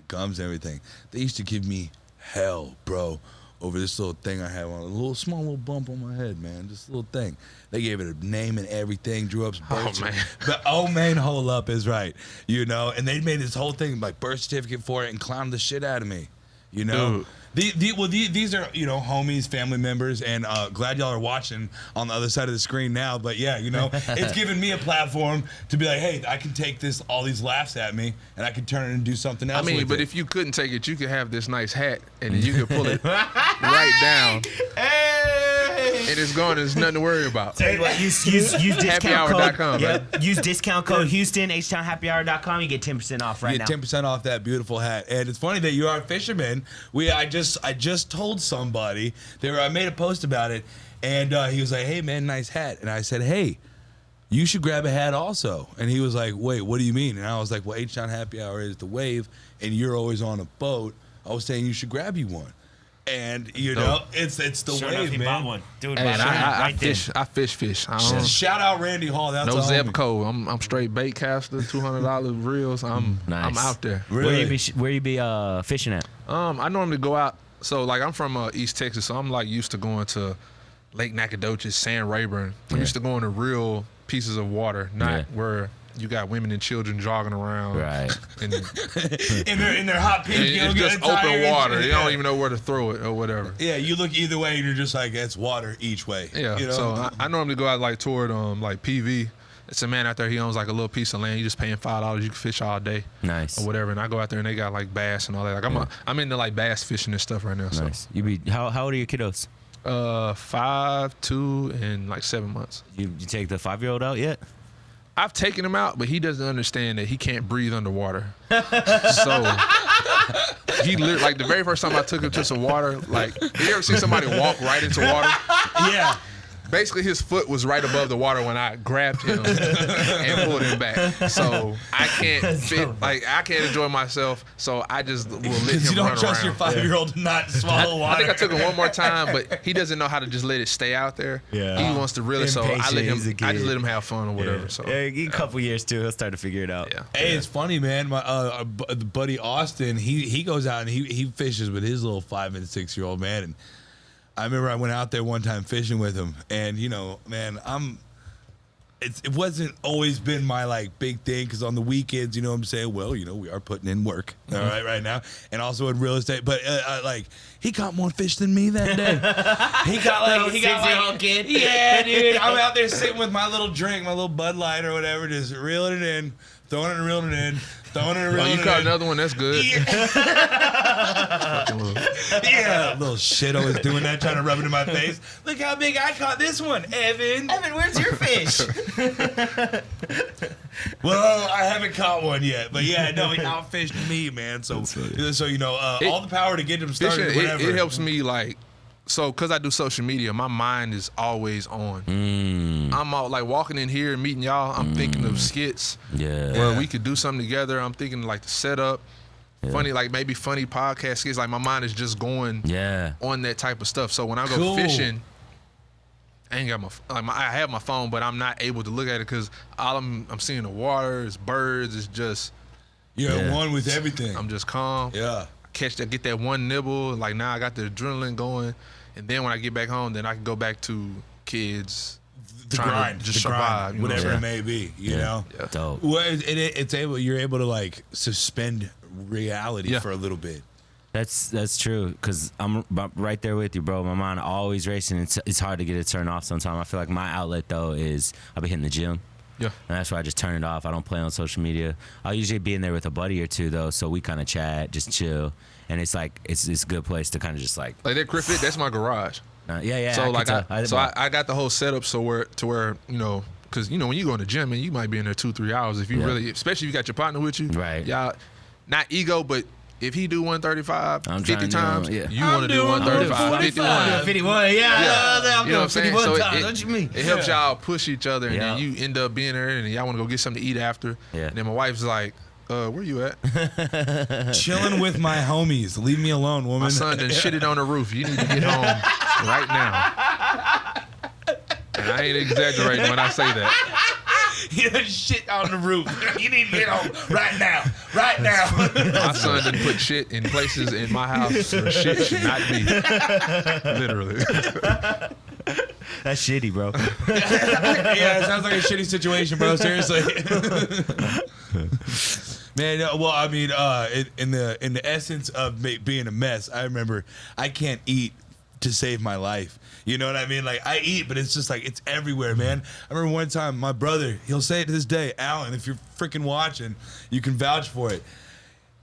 gums and everything. They used to give me hell, bro, over this little thing I had on, small little bump on my head, man, just a little thing. They gave it a name and everything, drew up some birth man. But man, hold up is right, you know, and they made this whole thing like birth certificate for it and clowned the shit out of me, you know. These are, you know, homies, family members, and glad y'all are watching on the other side of the screen now. But yeah, you know, it's given me a platform to be like, hey, I can take all these laughs at me, and I can turn it and do something else. I mean, with but it. if you couldn't take it, you could have this nice hat and then you could pull it right down. And it's gone. There's nothing to worry about. Tell you what, use discount HappyHour.com, code. Yep. Use discount code Houston, HTownHappyHour.com. You get 10% off right you now. get 10% off that beautiful hat. And it's funny that you are a fisherman. I just told somebody, I made a post about it, and he was like, hey, man, nice hat. And I said, hey, you should grab a hat also. And he was like, wait, what do you mean? And I was like, well, HTown Happy Hour is the wave, and you're always on a boat. I was saying you should grab you one. And, you know, it's the Sure enough, wave, he man. bought one. Dude, Hey, bought one I right then. fish. I don't, Shout out Randy Hall. That's no a zip homie. code. I'm straight bait caster, $200 reels. I'm Nice. out there. Really? Where you be fishing at? I normally go out. So like I'm from East Texas, so I'm like used to going to Lake Nacogdoches, San Rayburn. I'm used to going to real pieces of water, not where you got women and children jogging around. Right. And in their hot pink it's yoga just attire open and water. shit. You don't even know where to throw it or whatever. Yeah, you look either way and you're just like, it's water each way. Yeah. You know? So I normally go out like toward like PV. It's a man out there. He owns like a little piece of land. You just paying $5. You can fish all day. Nice. Or whatever. And I go out there and they got like bass and all that. Like I'm into like bass fishing and stuff right now. Nice. You be how old are your kiddos? So 5, 2, and like 7 months. You take the 5-year-old out yet? I've taken him out, but he doesn't understand that he can't breathe underwater. So he like the very first time I took him to some water, like you ever see somebody walk right into water? Yeah. Basically, his foot was right above the water when I grabbed him and pulled him back. So I can't I can't enjoy myself. So I just will let him run around. You don't trust your 5-year-old to not swallow water. I think I took him one more time, but he doesn't know how to just let it stay out there. Yeah. He wants to really. So I Impatient, he's a I just kid. let him have fun or whatever. So a couple years too, he'll start to figure it out. yeah. Hey, it's funny, man. My buddy Austin, he goes out and he fishes with his little 5 and 6-year-old man. And I remember I went out there one time fishing with him, and you know, man, it wasn't always been my like big thing because on the weekends, you know what I'm saying? Well, you know, we are putting in work, all right now, and also in real estate. But like, he caught more fish than me that day. he got like 6-year-old kid. Yeah, dude. I'm out there sitting with my little drink, my little Bud Light or whatever, just reeling it in, throwing it and reeling it in. throwing it around. Oh, you caught another one? That's good. Yeah, little shit always doing that, trying to rub it in my face. Look how big I caught this one, Evan. Evan, where's your fish? Well, I haven't caught one yet, but yeah, no, he outfished me, man. So you know, all the power to get him started. It helps me like. So, cause I do social media, my mind is always on. I'm out like walking in here and meeting y'all. I'm thinking of skits where we could do something together. I'm thinking like the setup, funny, like maybe funny podcast skits. Like my mind is just going on that type of stuff. So when I go fishing, I ain't got I have my phone, but I'm not able to look at it because all I'm seeing the water, it's birds, it's just. You're at one with everything. I'm just calm. Yeah. Get that one nibble. Like now I got the adrenaline going. And then when I get back home, then I can go back to kids, the grind, just survive, whatever it may be. You know, Dope. Well, you're able to like suspend reality for a little bit. That's true, because I'm right there with you, bro. My mind always racing. It's hard to get it turned off sometimes. I feel like my outlet though is I'll be hitting the gym. Yeah. And that's why I just turn it off. I don't play on social media. I'll usually be in there with a buddy or two though, so we kind of chat, just chill. And it's like it's a good place to kind of just like that Kreative, that's my garage. Yeah. So I got the whole setup where you know, because you know when you go in the gym and you might be in there 2-3 hours if you really, especially if you got your partner with you. Right. Y'all, not ego, but if he do 135 50 times, you want to do 135 51. 51. Yeah. I'm doing 51 times. What you mean? It helps y'all push each other, and then you end up being there, and y'all want to go get something to eat after. Yeah. And then my wife's like, where you at? Chilling with my homies. Leave me alone, woman. My son done shitted on the roof. You need to get home right now. And I ain't exaggerating when I say that. You done shit on the roof. You need to get home right now. Right now. My son done put shit in places in my house where shit should not be. Literally. That's shitty, bro. Yeah, it sounds like a shitty situation, bro. Seriously. Man, well, I mean, in the essence of being a mess, I remember I can't eat to save my life. You know what I mean? Like, I eat, but it's just like, it's everywhere, man. I remember one time, my brother, he'll say it to this day, Alan, if you're freaking watching, you can vouch for it.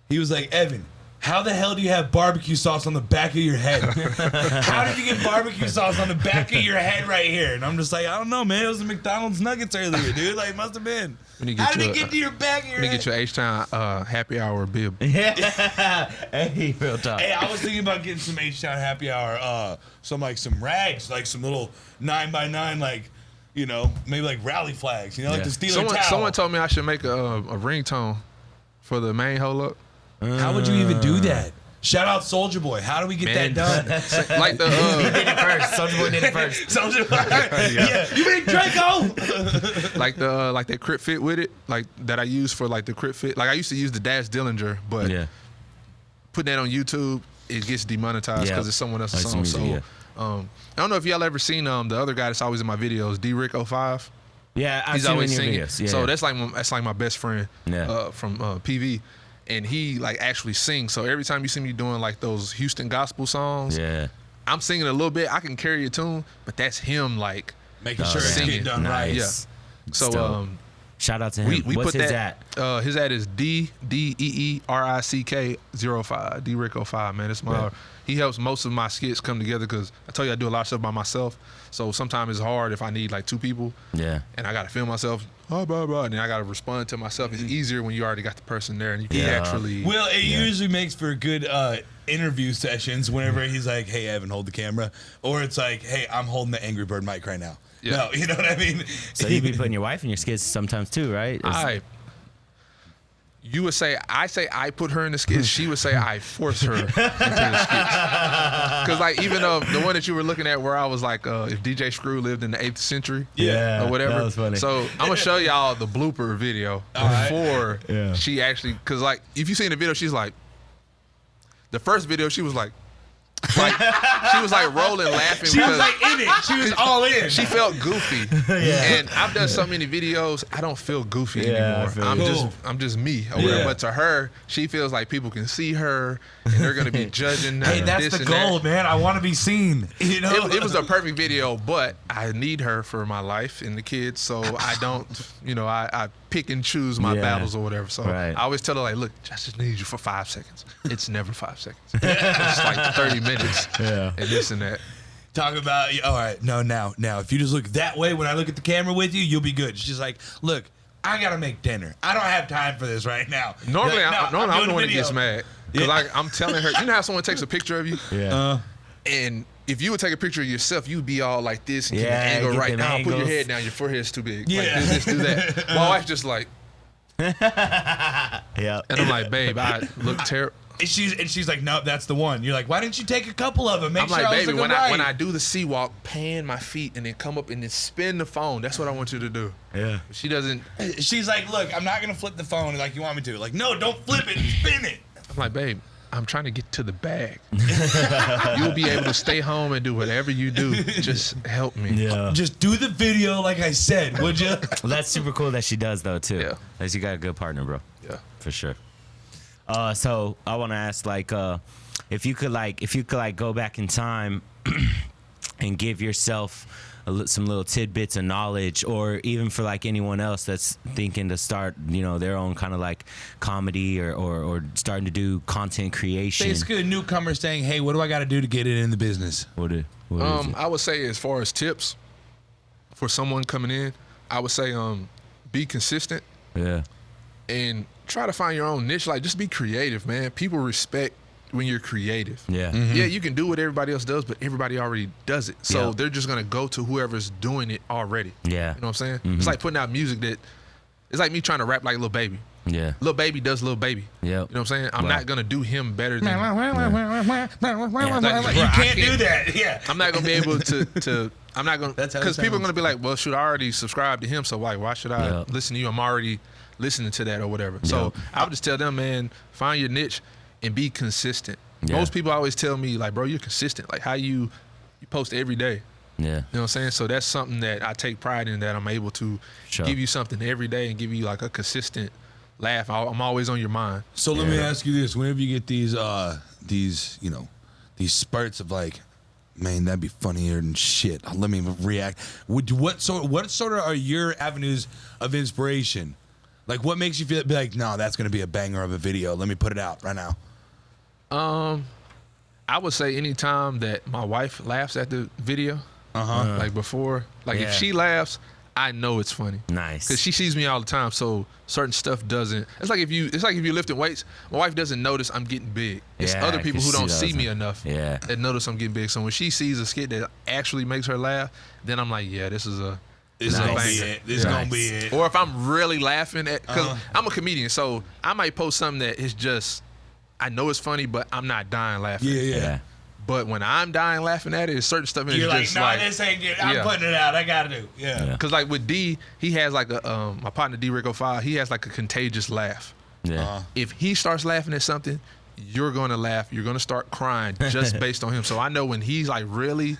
He was like, Evan, how the hell do you have barbecue sauce on the back of your head? How did you get barbecue sauce on the back of your head right here? And I'm just like, I don't know, man. It was the McDonald's nuggets earlier, dude. Like, it must have been. How did it get to your back of your head? Get your HTown happy hour bib. Yeah. Hey, real talk. Hey, I was thinking about getting some HTown happy hour, some rags, like some little 9x9, like, you know, maybe like rally flags, you know, like the Steeler towel. Someone told me I should make a ringtone for the main hold up. How would you even do that? Shout out Soulja Boy. How do we get that done? Like the he did it first. Soulja Boy did it first. Soulja Boy. Yeah. You mean Draco? like that Crit Fit with it, like that I use for like the Crit Fit. Like I used to use the Dash Dillinger, but putting that on YouTube, it gets demonetized because it's someone else's song. Music, I don't know if y'all ever seen the other guy that's always in my videos, D-Rick05. Yeah, he's always singing. Videos. Yeah, so that's like my best friend from PV. And he like actually sings. So every time you see me doing like those Houston gospel songs, I'm singing a little bit. I can carry a tune, but that's him like making sure it's getting done right. Yeah. So shout out to him. We What's put his that, at? His at is DDEERICK05. D-Rick05, man. It's my he helps most of my skits come together because I tell you I do a lot of stuff by myself. So sometimes it's hard if I need like two people. Yeah. And I gotta film myself. And then I gotta respond to myself. It's easier when you already got the person there and you can actually. Well, it usually makes for good interview sessions whenever he's like, "Hey, Evan, hold the camera," or it's like, "Hey, I'm holding the Angry Bird mic right now." Yeah. No, you know what I mean. So you be putting your wife in your skits sometimes too, right? You would say I put her in the skits. She would say I force her into the skits. Because like even the one that you were looking at where I was like, if DJ Screw lived in the 8th century, or whatever. That was funny. So I'm gonna show y'all the blooper video before she actually, because like if you seen the video, she's like, the first video she was like she was like rolling, laughing. She was like in it. She was all in. She felt goofy. And I've done so many videos, I don't feel goofy anymore. I'm just me. But to her, she feels like people can see her and they're gonna be judging. Hey, that's the goal, man. I want to be seen. You know, it was a perfect video, but I need her for my life and the kids, so I don't. You know, I pick and choose my battles or whatever. So Right. I always tell her like, look, I just need you for 5 seconds. It's never 5 seconds. It's like 30 minutes. Yeah. And this and that. Talk about, all right, no, now, if you just look that way when I look at the camera with you, you'll be good. She's like, look, I gotta make dinner. I don't have time for this right now. Normally, Like, no, I'm doing the one that video. gets mad. Because I'm telling her, you know how someone takes a picture of you? Yeah. And if you would take a picture of yourself, you'd be all like this and keep Yeah, the angle get right them now. Put your angles. head down. Your forehead's too big. Yeah. Like this, do that. My wife's just like, Yeah. and I'm like, babe, I look terrible. And she's like, no, that's the one. You're like, why didn't you take a couple of them? Make I'm sure like, I was baby, looking when I right. do the sea walk, pan my feet and then come up and then spin the phone. That's what I want you to do. Yeah. She doesn't. She's like, look, I'm not gonna flip the phone like you want me to. Like, no, don't flip it, spin it. I'm like, babe, I'm trying to get to the bag. You'll be able to stay home and do whatever you do. Just help me. Yeah. Just do the video like I said, would you? Well, that's super cool that she does though too. Yeah. That you got a good partner, bro. Yeah. For sure. So I want to ask, like, if you could go back in time and give yourself some little tidbits of knowledge, or even for like anyone else that's thinking to start, their own kind of like comedy or starting to do content creation. Basically, a newcomer saying, hey, what do I got to do to get it in the business? What is it? I would say as far as tips for someone coming in, I would say be consistent Yeah. and try to find your own niche. Like, just be creative, man. People respect when you're creative. Yeah. Yeah, you can do what everybody else does, but everybody already does it. So Yeah. they're just gonna go to whoever's doing it already. Yeah. You know what I'm saying? It's like putting out music that it's like me trying to rap like Lil Baby. Yeah. Lil Baby does Lil Baby. Yep. You know what I'm saying? I'm Right. not gonna do him better than Like, you can't do that. Yeah. I'm not gonna be able to I'm not gonna, That's how it because people are sounds. gonna be like, well, should I already subscribe to him? So why should I Yeah. listen to you? I'm already listening to that or whatever. So I would just tell them, man, find your niche and be consistent. Yeah. Most people always tell me like, bro, you're consistent. Like how you post every day. Yeah. You know what I'm saying? So that's something that I take pride in, that I'm able to Sure. give you something every day and give you like a consistent laugh. I'm always on your mind. So let me ask you this: whenever you get these spurts of like, man, that'd be funnier than shit. Let me react. What sort of are your avenues of inspiration? Like, what makes you feel be like, no, that's gonna be a banger of a video. Let me put it out right now. I would say anytime that my wife laughs at the video, like before, like Yeah. if she laughs, I know it's funny. Nice. Because she sees me all the time, so certain stuff doesn't. It's like if you're lifting weights, my wife doesn't notice I'm getting big. It's Yeah, other people 'cause who she don't see me doesn't. enough Yeah. that notice I'm getting big. So when she sees a skit that actually makes her laugh, then I'm like, yeah, this is a This is a gonna be banger. it. This is gonna be it. Or if I'm really laughing at, because I'm a comedian, so I might post something that is just, I know it's funny, but I'm not dying laughing. Yeah. But when I'm dying laughing at it, it's certain stuff in You're it's like, just no, like, this ain't it. I'm yeah. putting it out. I gotta do. Yeah. Yeah. Cause like with D, he has like a my partner D Rico 5, he has like a contagious laugh. Yeah. If he starts laughing at something, you're gonna laugh. You're gonna start crying just based on him. So I know when he's like really,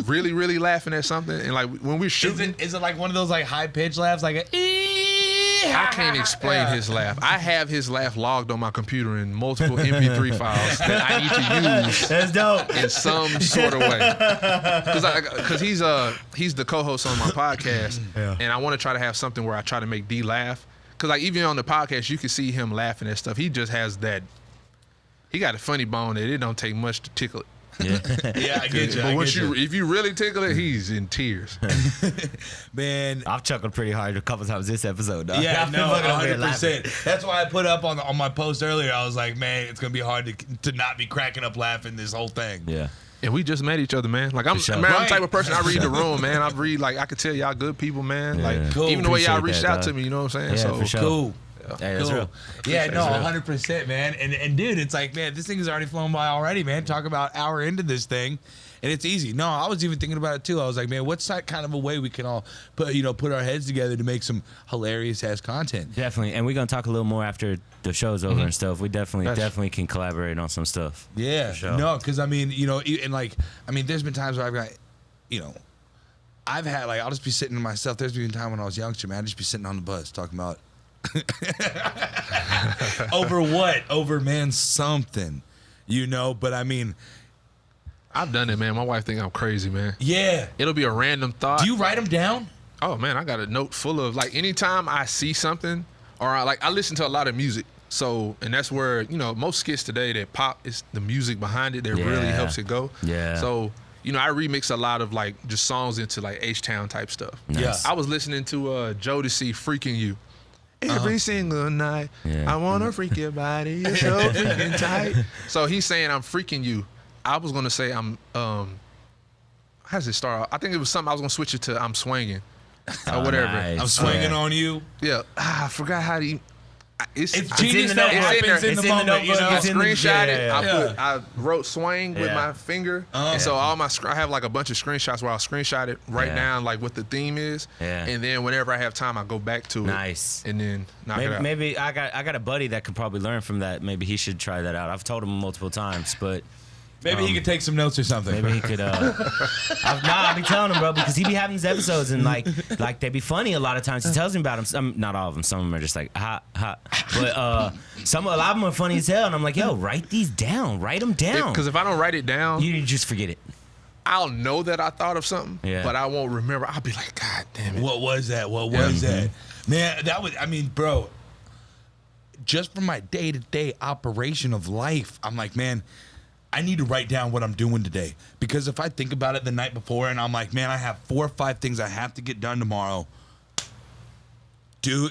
really, really laughing at something, and like when we're shooting, Is it like one of those like high pitched laughs, like I can't explain his laugh. I have his laugh logged on my computer in multiple MP3 files that I need to use That's dope. in some sort of way. Because he's the co-host on my podcast, and I want to try to have something where I try to make D laugh. Because like even on the podcast, you can see him laughing at stuff. He just has that. He got a funny bone that it don't take much to tickle it. Yeah. Yeah, I get you. But if you really tickle it, he's in tears. Man. I've chuckled pretty hard a couple times this episode, dog. Yeah, I've been no, fucking over here laughing. 100%. That's why I put up on my post earlier. I was like, man, it's gonna be hard to not be cracking up laughing this whole thing. Yeah. And we just met each other, man. Like I'm For sure. the Right. type of person, I read the room, man. I read, like, I could tell y'all good people, man. Yeah. Like Cool. even the way y'all Appreciate reached that, out dog. to me, you know what I'm saying? Yeah, So for sure. Cool. Hey, that's Cool. real. Yeah, no, Appreciate 100%, man. And dude, it's like, man, this thing has already flown by already, man. Talk about hour into this thing, and it's easy. No, I was even thinking about it too. I was like, man, what's that kind of a way we can all put our heads together to make some hilarious ass content? Definitely. And we're going to talk a little more after the show's over and stuff. We definitely can collaborate on some stuff. Yeah, For sure. no, because I mean, and like, I mean, there's been times where I've got, I've had like, I'll just be sitting to myself. There's been a time when I was youngster, man, I'd just be sitting on the bus talking about over what? Over, man, something, But I mean, I've done it, man. My wife think I'm crazy, man. yeah. It'll be a random thought. Do you write them down? Oh man, I got a note full of like anytime I see something or I listen to a lot of music. So and that's where most skits today that pop is the music behind it that really helps it go. Yeah. So I remix a lot of like just songs into like H-Town type stuff. Nice. I was listening to Jodeci "Freaking You" every single night. Yeah. I wanna freak your body, you're so freaking tight. So he's saying I'm freaking you. I was gonna say I'm how does it start? I think it was something I was gonna switch it to I'm swinging or whatever. Nice. I'm swinging on you. Yeah, I forgot how to. It's in genius the that notebook. happens in It's the in the moment. You notebook. know? I It's in the- screenshot it. yeah. I wrote swing with Yeah. my finger, and so all my I have like a bunch of screenshots where I'll screenshot it right now, like what the theme is, and then whenever I have time, I go back to Nice. it, and then knock it out. Maybe I got a buddy that could probably learn from that. Maybe he should try that out. I've told him multiple times, but Maybe he could take some notes or something. maybe he could. I be telling him, bro, because he be having these episodes and like they be funny a lot of times. He tells me about them. Some, not all of them. Some of them are just like ha ha. But a lot of them are funny as hell. And I'm like, yo, write these down. Write them down. Because if I don't write it down, You just forget it. I'll know that I thought of something, Yeah. but I won't remember. I'll be like, God damn it. What was that? What was that? Man, that was, I mean, bro, just from my day-to-day operation of life, I'm like, man, I need to write down what I'm doing today. Because if I think about it the night before and I'm like, man, I have 4 or 5 things I have to get done tomorrow.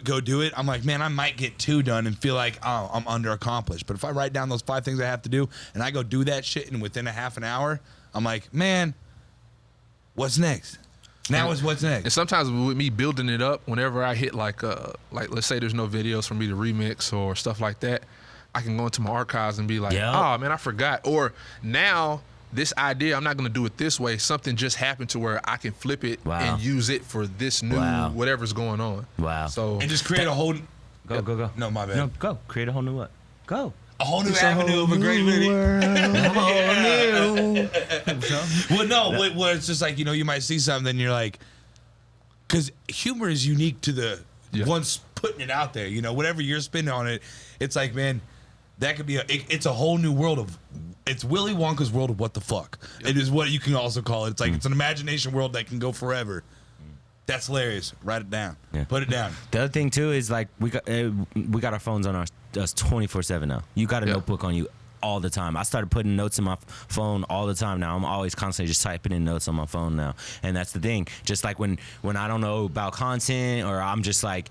Go do it. I'm like, man, I might get 2 done and feel like, oh, I'm under accomplished. But if I write down those 5 things I have to do and I go do that shit and within a half an hour, I'm like, man, what's next? Now is what's next. And sometimes with me building it up, whenever I hit like let's say there's no videos for me to remix or stuff like that, I can go into my archives and be like, Yep. oh man, I forgot. Or now this idea, I'm not gonna do it this way. Something just happened to where I can flip it Wow. and use it for this new whatever's going on. Wow. So And just create a whole Go. No, my bad. No, go. Create a whole new what? Go. a whole new avenue of a great video. Well, no, where it's just like, you might see something and you're like, because humor is unique to the ones putting it out there. Whatever you're spinning on it, it's like, man, that could be it's a whole new world of. It's Willy Wonka's world of what the fuck. It is what you can also call it. It's like it's an imagination world that can go forever. That's hilarious. Write it down. Yeah. Put it down. The other thing too is like we got our phones on us 24/7 now. You got a notebook on you all the time. I started putting notes in my phone all the time now. I'm always constantly just typing in notes on my phone now, and that's the thing. Just like when I don't know about content or I'm just like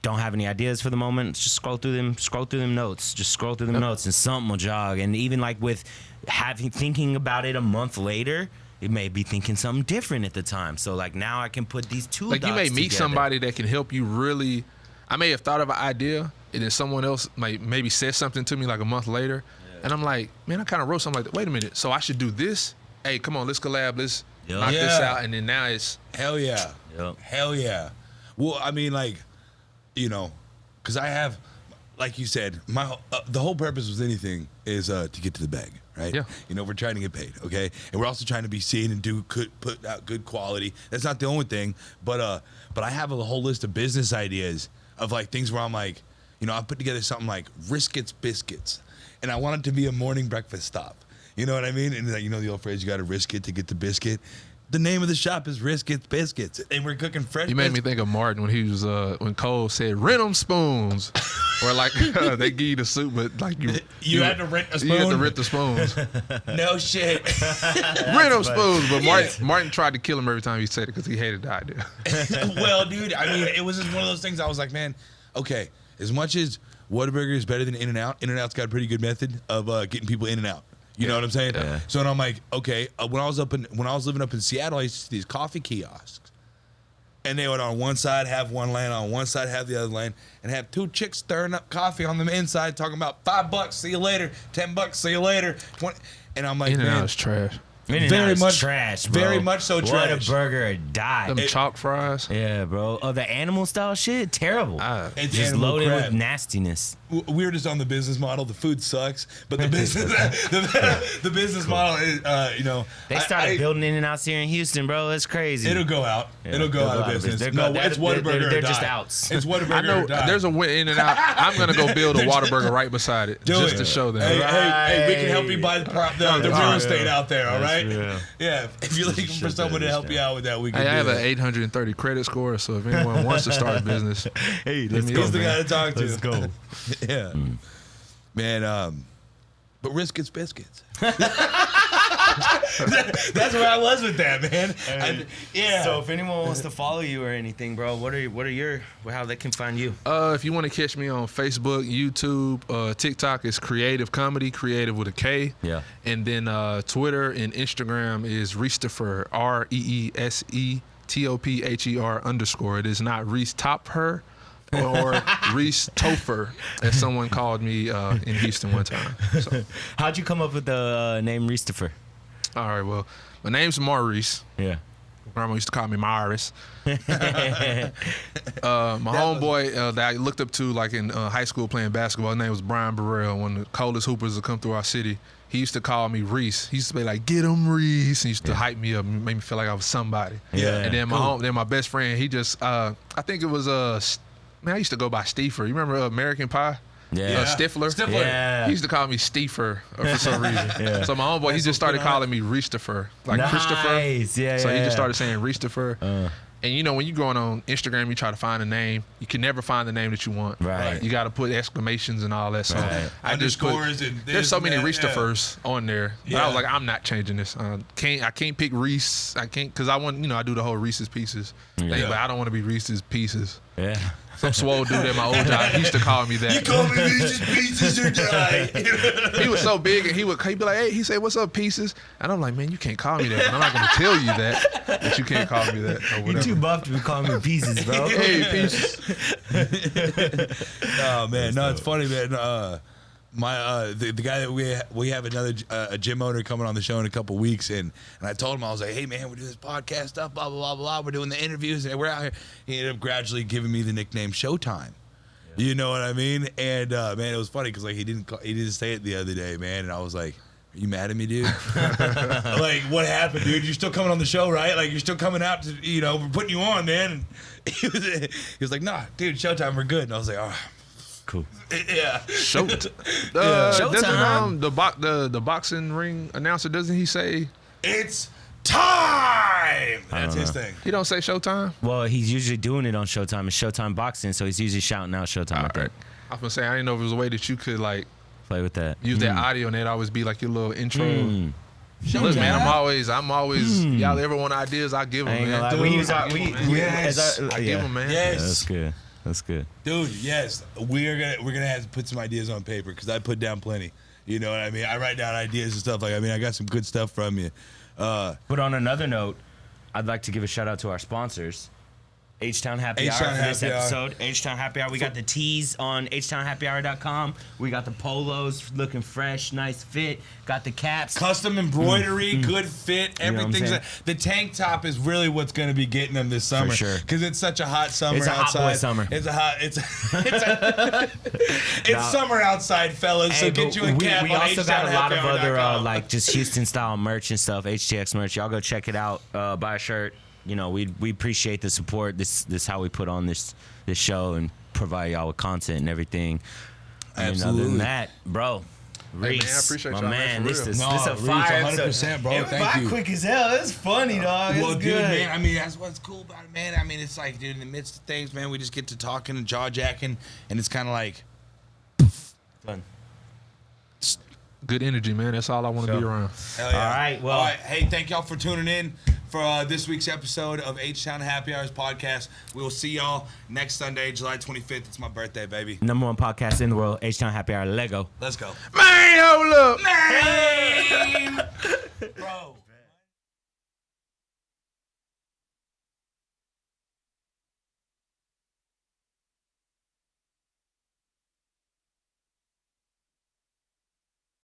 don't have any ideas for the moment, just scroll through them notes. Just scroll through them notes and something will jog. And even like with thinking about it a month later, it may be thinking something different at the time. So like now I can put these two like dots you may meet together. somebody that can help you really. I may have thought of an idea and then someone else maybe said something to me like a month later, and I'm like, man, I kind of wrote something like that. Wait a minute, so I should do this? Hey, come on, let's collab, let's knock this out, and then now it's Hell yeah. Yep. Hell yeah. Well, I mean, like, because I have, like you said, the whole purpose with anything is to get to the bag, right? Yeah. We're trying to get paid, okay? And we're also trying to be seen and put out good quality. That's not the only thing, but I have a whole list of business ideas of like things where I'm like, I put together something like Riskets Biscuits, and I want it to be a morning breakfast stop. You know what I mean? And like, the old phrase, you got to risk it to get the biscuit. The name of the shop is Riskets Biscuits, and we're cooking fresh. You made me think of Martin when he was when Cole said rent 'em spoons, or like they give you the soup, but like you had to rent a spoon. You had to rent the spoons. No shit. Rent 'em spoons, but Martin tried to kill him every time he said it because he hated the idea. Well, dude, I mean, it was just one of those things. I was like, man, okay. As much as Whataburger is better than In-N-Out, In-N-Out's got a pretty good method of getting people in and out. You know what I'm saying? Yeah. So then I'm like, okay. When I was living up in Seattle, I used to see these coffee kiosks, and they would on one side have one lane, on one side have the other lane, and have 2 chicks stirring up coffee on the inside, talking about $5, see you later, $10, see you later, 20. And I'm like, In-N-Out man, is trash. very much trash, bro. Very much so trash. Whataburger died. Them chalk fries. Yeah, bro. Oh, the animal style shit, terrible. It's Just animal loaded crap. with nastiness. We're just on the business model. The food sucks, but the business, the business model is, They started building In-N-Outs here in Houston, bro. It's crazy. It'll go out. It'll go out of business. It's Whataburger. They're or just die. outs. It's Whataburger. I know or die. there's a In-N-Out. I'm gonna go build a Whataburger right beside it Do just it. to show them. Hey, we can help you buy the real estate out there. All right. right? real. Yeah, if you're looking for shut someone that to help down. you out with that, we can Hey, I do have that. an 830 credit score, so if anyone wants to start a business, Hey, let's He's go, the man. guy to talk to. Let's go. Yeah. Man, but risk gets biscuits. That's where I was with that, man. Yeah. So if anyone wants to follow you or anything, bro, what are your how they can find you? If you want to catch me on Facebook, YouTube, TikTok is Kreative Comedy, creative with a K. Yeah. And then Twitter and Instagram is Reestopher, ReeseTopher _. It is not Reese Topher or Reese Topher, as someone called me in Houston one time. So, How'd you come up with the name Reestopher? all right, well, my name's Maurice. Yeah. Grandma used to call me Maurice. My homeboy that I looked up to like in high school playing basketball, his name was Brian Burrell, one of the coldest hoopers that come through our city. He used to call me Reese. He used to be like, "Get him, Reese." He used to hype me up, make me feel like I was somebody. Yeah. And then my best friend, he just I think it was man, I used to go by Steefer. You remember American Pie? Yeah. Stifler. Stifler. Yeah. He used to call me Steefer for some reason. Yeah. So my homeboy, he just started calling me Reestopher, like Christopher. Nice. Yeah. So he yeah. just started saying Reestopher. And you know, when you're going on Instagram, you try to find a name. You can never find the name that you want. Right. You got to put exclamations and all that. So Right. I just put. Underscores and this There's so and many that, Reestophers on there. But I was like, I'm not changing this. I can't pick Reese. I can't because I want I do the whole Reese's Pieces thing, Yeah. but I don't want to be Reese's Pieces. Yeah. Some swole dude at my old job, he used to call me that. You call me Reese's Pieces or die. He was so big, and he'd be like, "Hey," he said, "What's up, Pieces?" And I'm like, "Man, you can't call me that. And I'm not gonna tell you that you can't call me that or You whatever." too buff to be calling me pieces, bro. Hey, Pieces. Oh man, no, it's funny, man. The guy that we have another a gym owner coming on the show in a couple weeks, and I told him, I was like, "Hey man, we're doing this podcast stuff, blah blah blah blah. We're doing the interviews, and we're out here." He ended up gradually giving me the nickname Showtime. Yeah. You know what I mean? And man, it was funny because like he didn't say it the other day, man, and I was like, "Are you mad at me, dude?" Like, what happened, dude? You're still coming on the show, right? Like, you're still coming out to, we're putting you on, man. And he was like, "Nah, dude, Showtime, we're good." And I was like, "Oh, Cool. yeah." Doesn't Showtime. the boxing ring announcer, doesn't he say It's time. That's his thing. he don't say Showtime? Well, he's usually doing it on Showtime. It's Showtime Boxing, so he's usually shouting out Showtime. I All think. right. I was gonna say I didn't know if it was a way that you could like Play with that. use that audio and that'd always be like your little intro. Mm. Look, man, I'm always y'all ever want ideas, I give I them, ain't man. gonna lie. Dude, We use our, yes. I give them, man. Yes. Yeah, that's good. That's good. Dude, yes, we're gonna have to put some ideas on paper because I put down plenty. You know what I mean? I write down ideas and stuff. Like, I mean, I got some good stuff from you. But on another note, I'd like to give a shout out to our sponsors. HTown Happy Hour H-Town for this Happy Hour. episode. HTown Happy Hour. We got the tees on HTownHappyHour.com. We got the polos looking fresh, nice fit. Got the caps. Custom embroidery, good fit, You know what I'm everything's. saying? The tank top is really what's going to be getting them this summer. sure. Because it's such a hot summer It's a hot outside. boy summer. It's summer outside, fellas. So Hey, get but you a cap we on also got a lot of other HTownHappyHour.com. like just Houston style merch and stuff. HTX merch. Y'all go check it out. Buy a shirt. We appreciate the support. This how we put on this show and provide y'all with content and everything. And other Absolutely. than that, bro. man, Reese, I appreciate my y'all, man, man. for This real. is No, a Reese, fire 100%, bro. It went Thank by you. quick as hell. It's funny, dog. Well, It's dude, good. man, I mean, that's what's cool about it, man. I mean, it's like, dude, in the midst of things, man, we just get to talking and jaw jacking, and it's kind of like, Done. Good energy, man. That's all I want to be around. hell yeah. All right, well- All right, hey, thank y'all for tuning in for this week's episode of H-Town Happy Hours podcast. We will see y'all next Sunday, July 25th. It's my birthday, baby. #1 podcast in the world, HTown Happy Hour. Lego. Let's go. Man, hold up. Man! Bro.